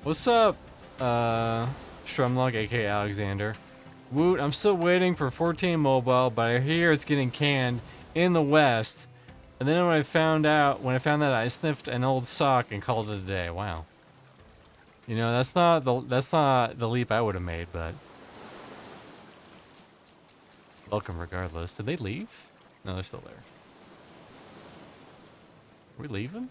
S1: What's up, Strumlog, aka Alexander? Woot, I'm still waiting for 14 mobile, but I hear it's getting canned in the West. And then when I found that, I sniffed an old sock and called it a day. Wow. You know, that's not the leap I would have made, but welcome regardless. Did they leave? No, they're still there. Are we leaving?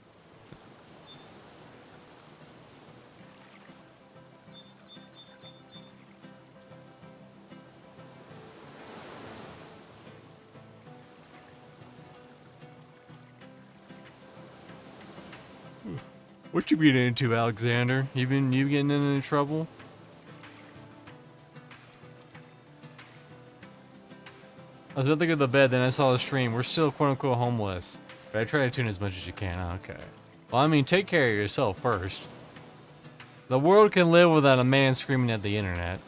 S1: What you been into, Alexander? You getting in any trouble? I was about to go to bed, then I saw the stream. We're still quote-unquote homeless. But I try to tune as much as you can. Oh, okay. Well, I mean, take care of yourself first. The world can live without a man screaming at the internet.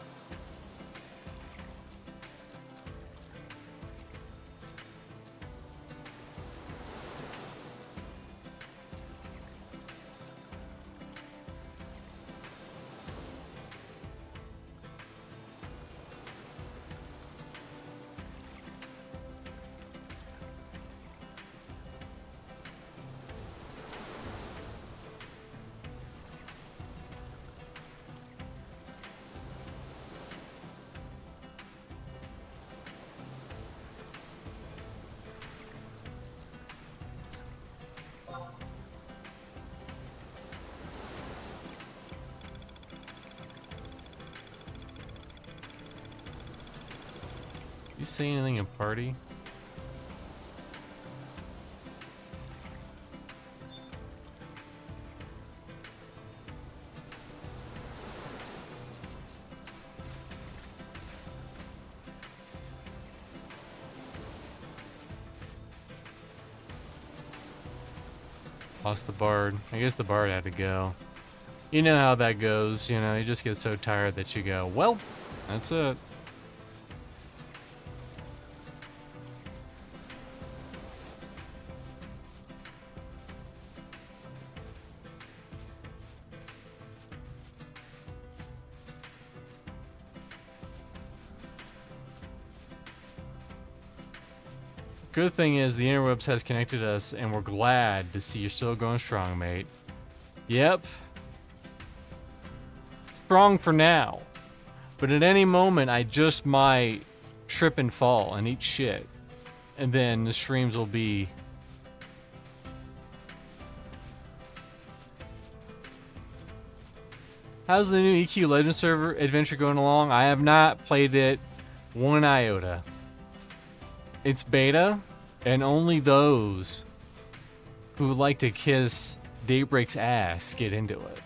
S1: You say anything in party? Lost the bard. I guess the bard had to go. You know how that goes, you know, you just get so tired that you go, well, that's it. Good thing is the interwebs has connected us, and we're glad to see you're still going strong, mate. Yep. Strong for now. But at any moment, I just might trip and fall and eat shit. And then the streams will be... How's the new EQ Legend server adventure going along? I have not played it one iota. It's beta, and only those who like to kiss Daybreak's ass get into it.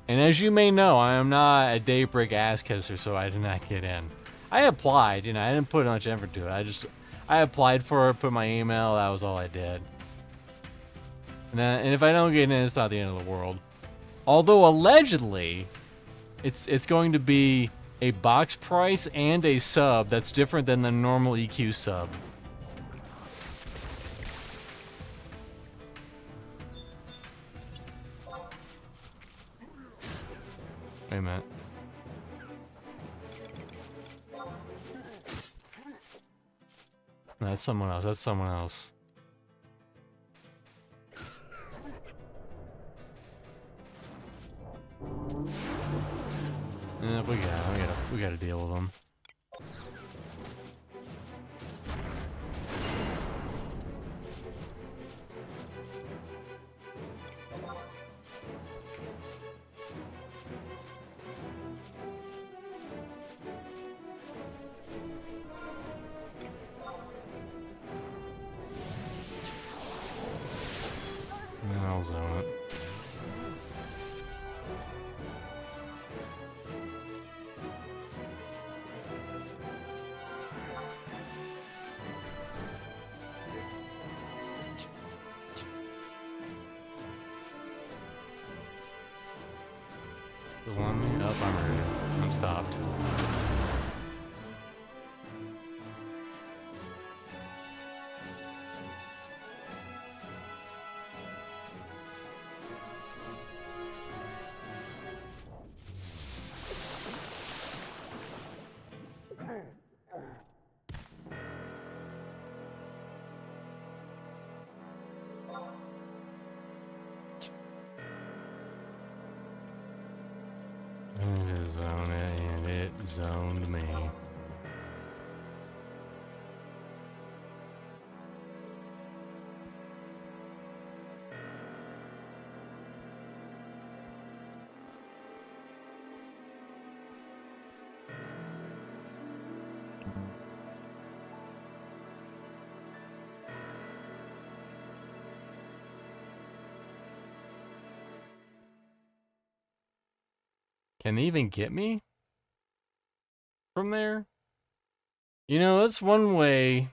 S1: And as you may know, I am not a Daybreak ass kisser, so I did not get in. I applied, you know, I didn't put much effort to it. I applied for it, put my email, that was all I did. And if I don't get in, it's not the end of the world. Although allegedly, it's going to be a box price and a sub that's different than the normal EQ sub. Wait a minute. No, that's someone else. That's someone else. Yeah, we gotta deal with them. zone it. Still on me? Up, I'm ready. I'm stopped. Zone it, and it zoned me. Can they even get me from there? You know, that's one way.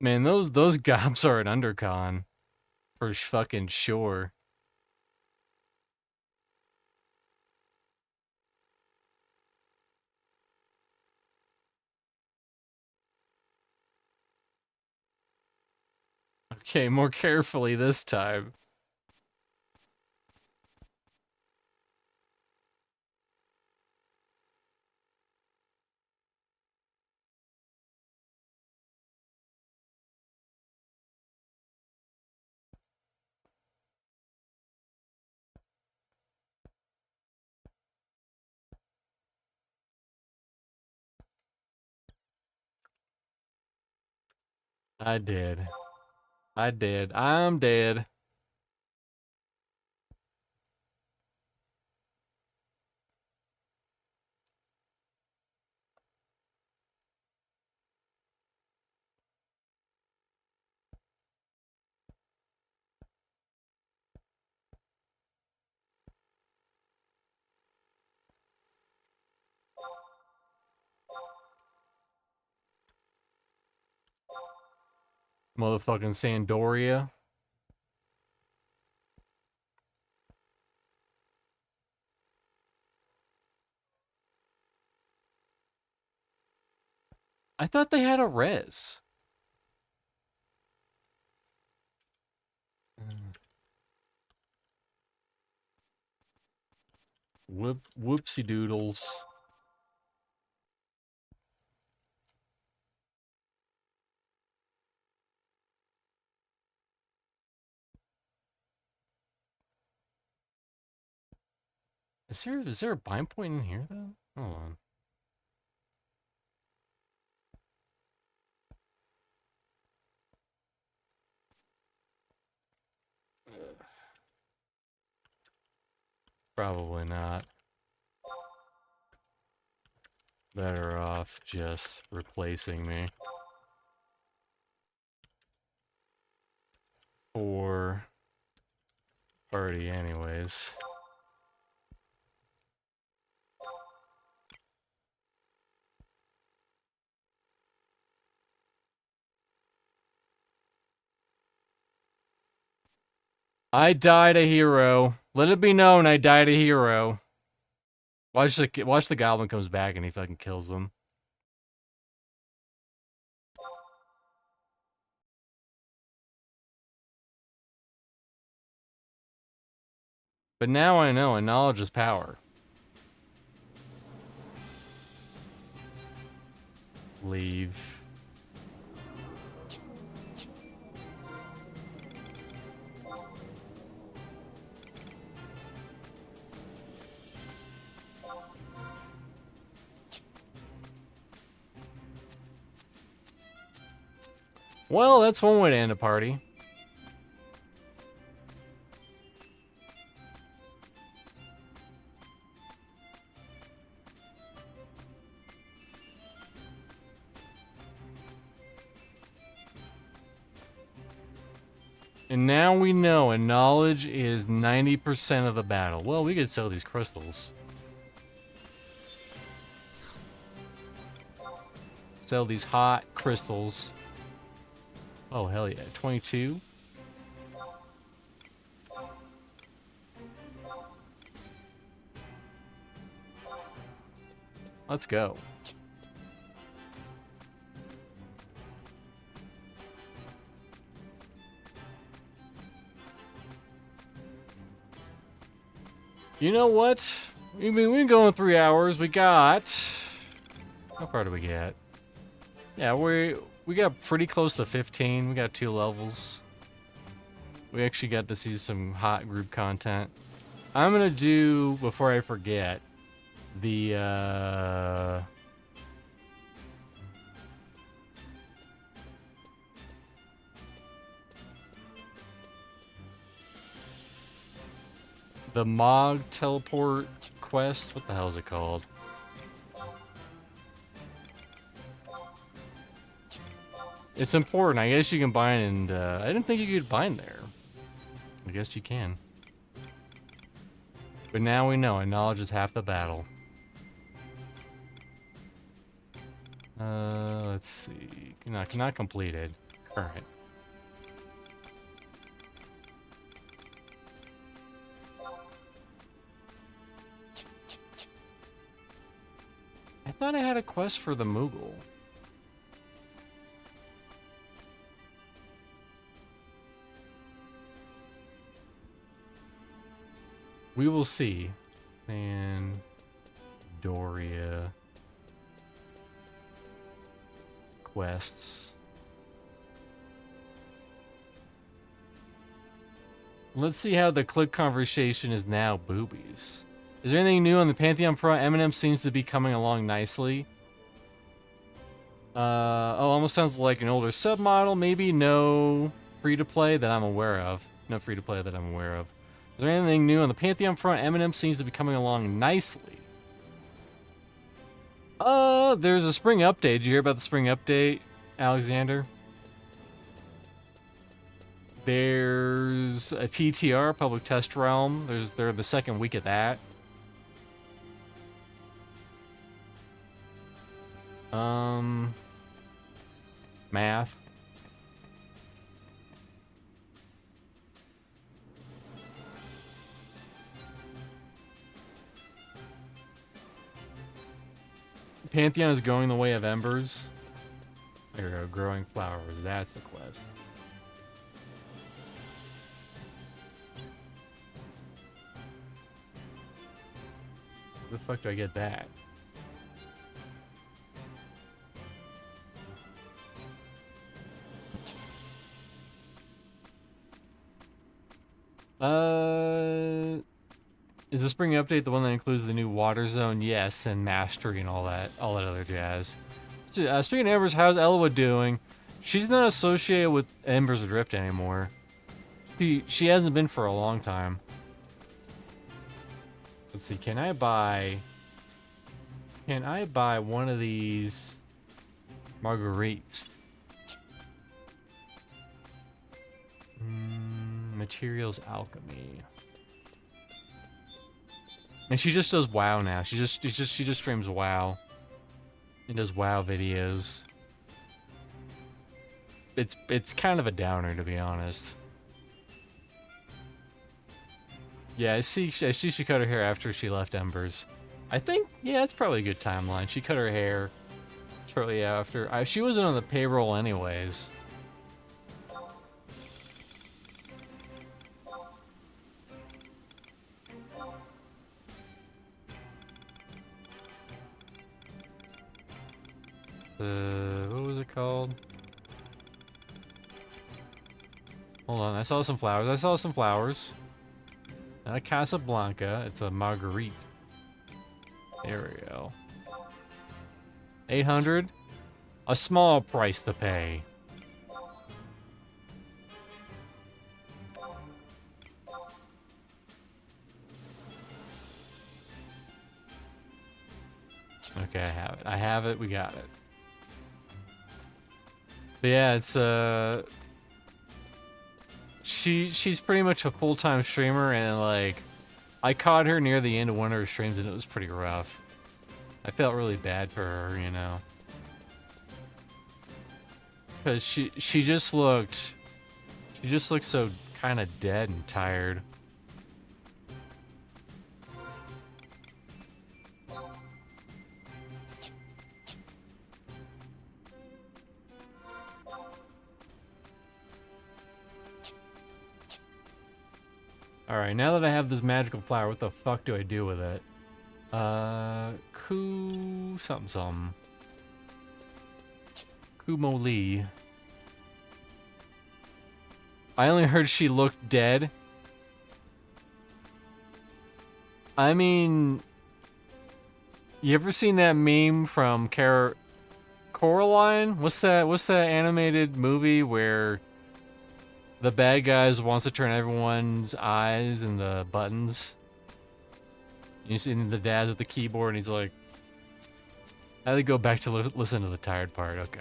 S1: Man, those gobs are an undercon for fucking sure. Okay, more carefully this time. I did. I did. I'm dead. Motherfucking Sandoria. I thought they had a res. Whoopsie doodles. Is there a bind point in here though? Hold on. Probably not. Better off just replacing me. For party anyways. I died a hero. Let it be known I died a hero. Watch the goblin comes back and he fucking kills them. But now I know, and knowledge is power. Leave. Well, that's one way to end a party. And now we know, and knowledge is 90% of the battle. Well, we could sell these crystals. Sell these hot crystals. Oh, hell yeah. 22. Let's go. You know what? We've been going 3 hours. We got... How far do we get? Yeah, we got pretty close to 15. We got 2 levels. We actually got to see some hot group content. I'm gonna do, before I forget, the Mog teleport quest. What the hell is it called? It's important. I guess you can bind, and I didn't think you could bind there. I guess you can. But now we know, and knowledge is half the battle. Let's see. Not completed. Current. I thought I had a quest for the Moogle. We will see. And Doria quests. Let's see how the clip conversation is now boobies. Is there anything new on the Pantheon front? Eminem seems to be coming along nicely. Oh, almost sounds like an older submodel. Maybe no free-to-play that I'm aware of. No free-to-play that I'm aware of. Is there anything new on the Pantheon front? Eminem seems to be coming along nicely. There's a spring update. Did you hear about the spring update, Alexander? There's a PTR, Public Test Realm. They're the second week of that. Math. Pantheon is going the way of embers. There we go, growing flowers. That's the quest. Where the fuck do I get that? Is the spring update the one that includes the new water zone? Yes, and mastery and all that other jazz. Speaking of Embers, how's Elwood doing? She's not associated with Embers Adrift anymore. She hasn't been for a long time. Let's see, can I buy one of these marguerites? Materials alchemy. And she just does WoW now. She just streams WoW. And does WoW videos. It's kind of a downer, to be honest. Yeah, I see she cut her hair after she left Embers. I think, yeah, it's probably a good timeline. She cut her hair shortly after. She wasn't on the payroll anyways. What was it called? Hold on, I saw some flowers. Not a Casablanca, it's a Marguerite. There we go. 800? A small price to pay. Okay, I have it, we got it. But yeah, it's she's pretty much a full-time streamer, and like I caught her near the end of one of her streams and it was pretty rough. I felt really bad for her, you know. Cause she just looked so kind of dead and tired. Alright, now that I have this magical flower, what the fuck do I do with it? Something something. Kumoli. I only heard she looked dead. I mean, you ever seen that meme from Coraline? What's that animated movie where the bad guys wants to turn everyone's eyes into buttons? You see the dad with the keyboard and he's like, I had to go back to listen to the tired part. Okay.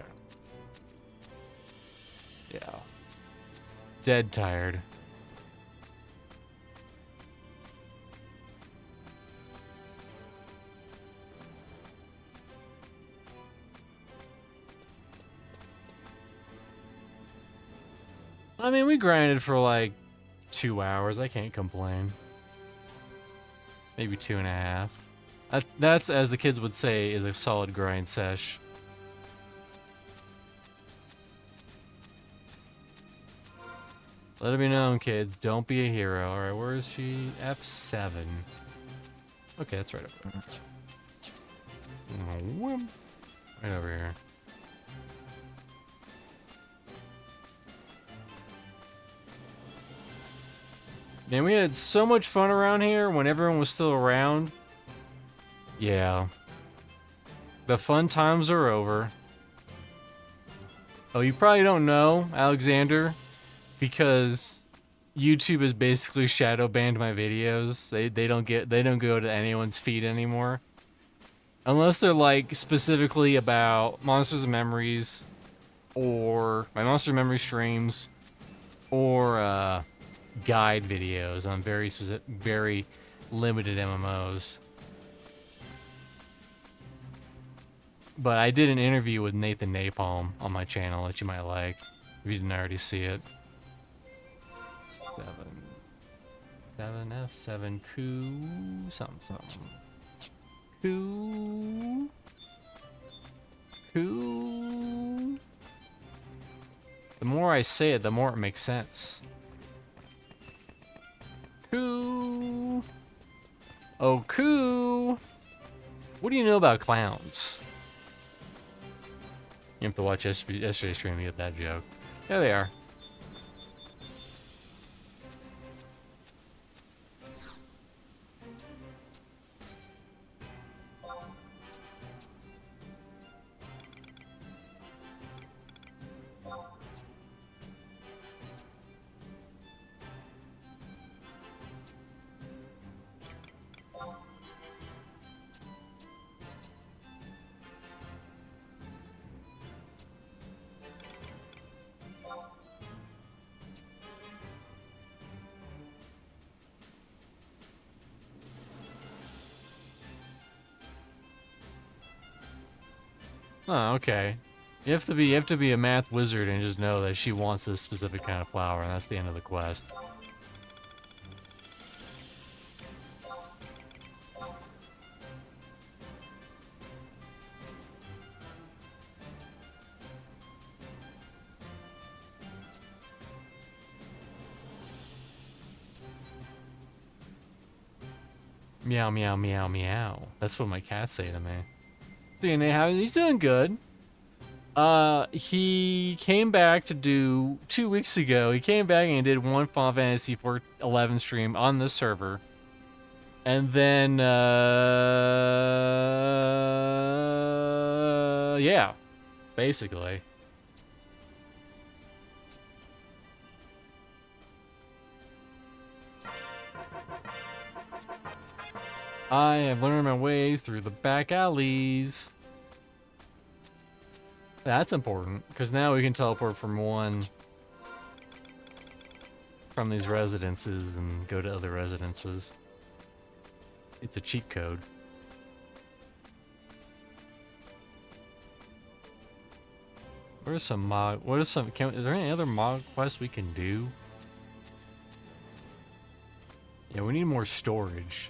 S1: Yeah. Dead tired. I mean, we grinded for like 2 hours. I can't complain. Maybe 2.5. That's, as the kids would say, is a solid grind sesh. Let it be known, kids. Don't be a hero. Alright, where is she? F7. Okay, that's right over there. Right over here. Man, we had so much fun around here when everyone was still around. Yeah. The fun times are over. Oh, you probably don't know, Alexander, because YouTube has basically shadow banned my videos. They don't go to anyone's feed anymore. Unless they're like specifically about Monsters and Memories or my Monster Memory streams or guide videos on very limited MMOs. But I did an interview with Nathan Napalm on my channel that you might like if you didn't already see it. 7F7 something. The more I say it, the more it makes sense. Oh, what do you know about clowns? You have to watch yesterday's stream to get that joke. There they are. Oh, okay. You have to be a math wizard and just know that she wants this specific kind of flower, and that's the end of the quest. Meow, meow, meow, meow. That's what my cats say to me. So, you know, he's doing good. He came back to do 2 weeks ago. He came back and did one Final Fantasy 11 stream on this server, and then yeah, basically. I have learned my ways through the back alleys. That's important, because now we can teleport from one from these residences and go to other residences. It's a cheat code. What are some mod? What are some? Is there any other mod quests we can do? Yeah, we need more storage.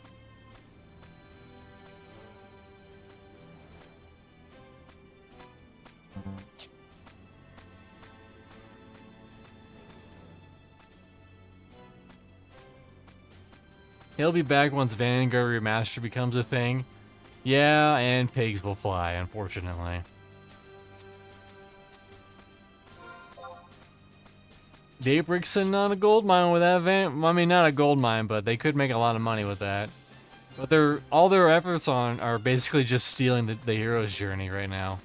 S1: He'll be back once Vanguard Remaster becomes a thing. Yeah, and pigs will fly, unfortunately. Daybreak's not a gold mine with that I mean, not a gold mine, but they could make a lot of money with that. But all their efforts are basically just stealing the hero's journey right now.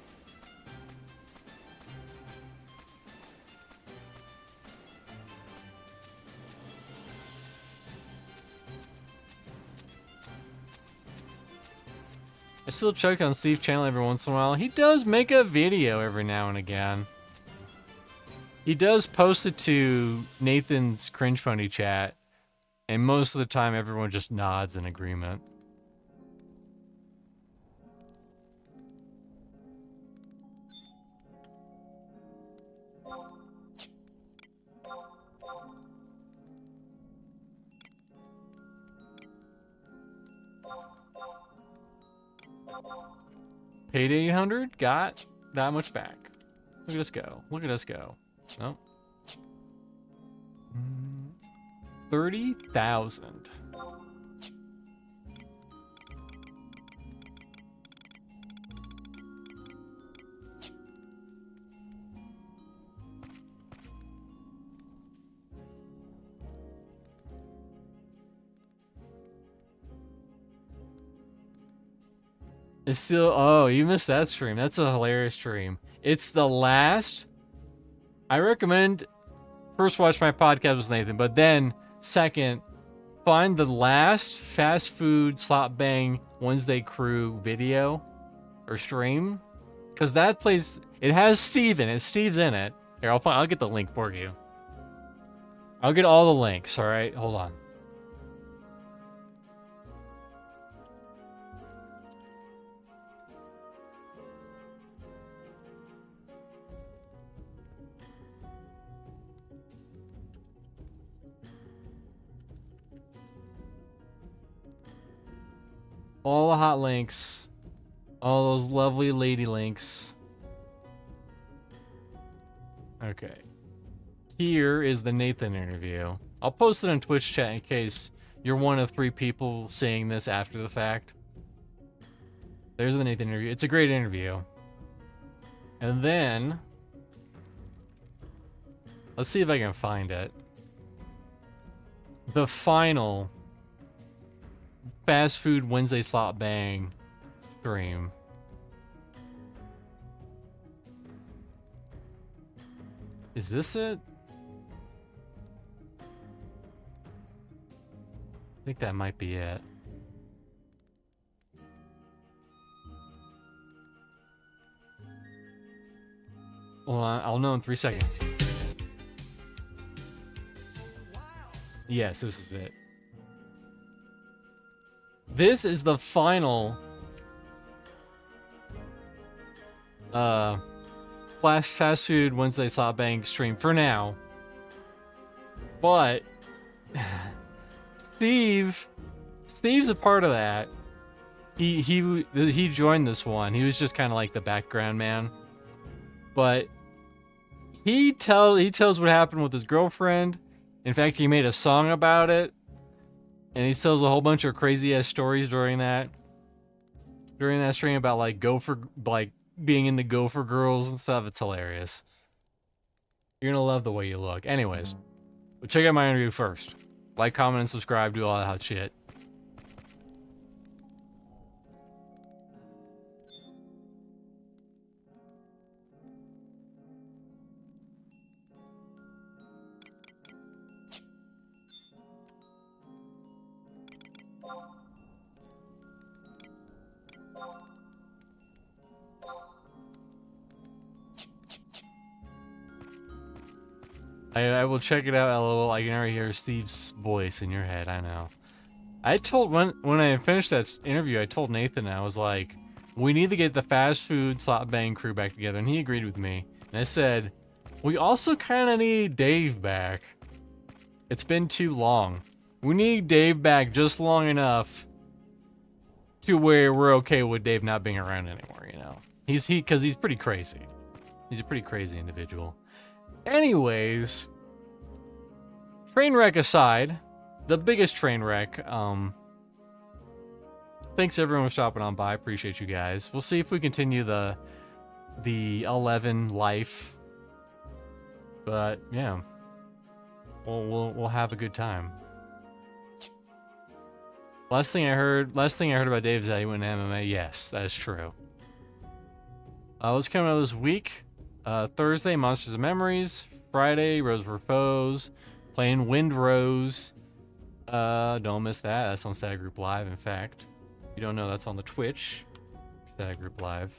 S1: I still check on Steve's channel every once in a while. He does make a video every now and again. He does post it to Nathan's Cringe Pony chat, and most of the time everyone just nods in agreement. Paid 800, got that much back. Look at us go. Look at us go. Nope. 30,000. It's still, oh, you missed that stream. That's a hilarious stream. It's the last. I recommend first watch my podcast with Nathan, but then second, find the last fast food slot bang Wednesday crew video or stream, because that place, it has Steve in it. Steve's in it. Here, I'll get the link for you. I'll get all the links. All right, hold on. All the hot links. All those lovely lady links. Okay. Here is the Nathan interview. I'll post it on Twitch chat in case you're one of 3 people seeing this after the fact. There's the Nathan interview. It's a great interview. And then, let's see if I can find it. The final Fast Food Wednesday Slot Bang stream. Is this it? I think that might be it. Well, I'll know in 3 seconds. Yes, this is it. This is the final Fast Food Wednesday Slot Bang stream for now. But Steve's a part of that. He joined this one. He was just kind of like the background man. But he tells what happened with his girlfriend. In fact, he made a song about it. And he tells a whole bunch of crazy ass stories during that stream about like being into gopher girls and stuff. It's hilarious. You're gonna love the way you look. Anyways, but check out my interview first. Like, comment, and subscribe. Do all that hot shit. I will check it out, LOL. I can already hear Steve's voice in your head. I know. I told when I finished that interview, I told Nathan, I was like, we need to get the fast food slot bang crew back together, and he agreed with me. And I said, we also kind of need Dave back. It's been too long. We need Dave back just long enough to where we're okay with Dave not being around anymore, you know? Because he's pretty crazy. He's a pretty crazy individual. Anyways, train wreck aside, the biggest train wreck, thanks everyone for stopping on by. Appreciate you guys. We'll see if we continue the 11 life. But yeah, we'll have a good time. Last thing I heard about Dave is that he went to MMA. Yes, that is true. What's coming out this week? Thursday, Monsters and Memories. Friday, Rose Repose. Playing Windrose. Don't miss that. That's on Stag Group Live, in fact. If you don't know, that's on the Twitch. Stag Group Live.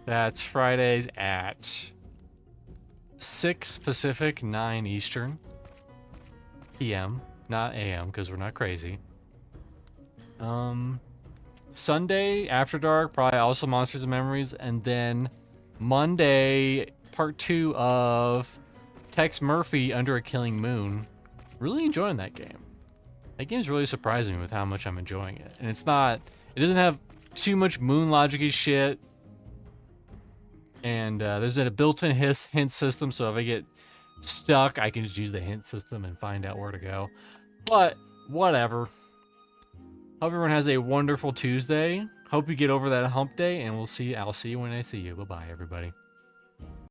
S1: That's Fridays at 6 Pacific, 9 Eastern. PM, not AM, because we're not crazy. Sunday, After Dark, probably also Monsters and Memories. And then Monday, part 2 of Tex Murphy, Under a Killing Moon. Really enjoying that game. That game's really surprising me with how much I'm enjoying it. And it doesn't have too much moon logic-y shit. And there's a built-in hint system, so if I get stuck, I can just use the hint system and find out where to go. But, whatever. Hope everyone has a wonderful Tuesday. Hope you get over that hump day, and I'll see you when I see you. Bye-bye, everybody.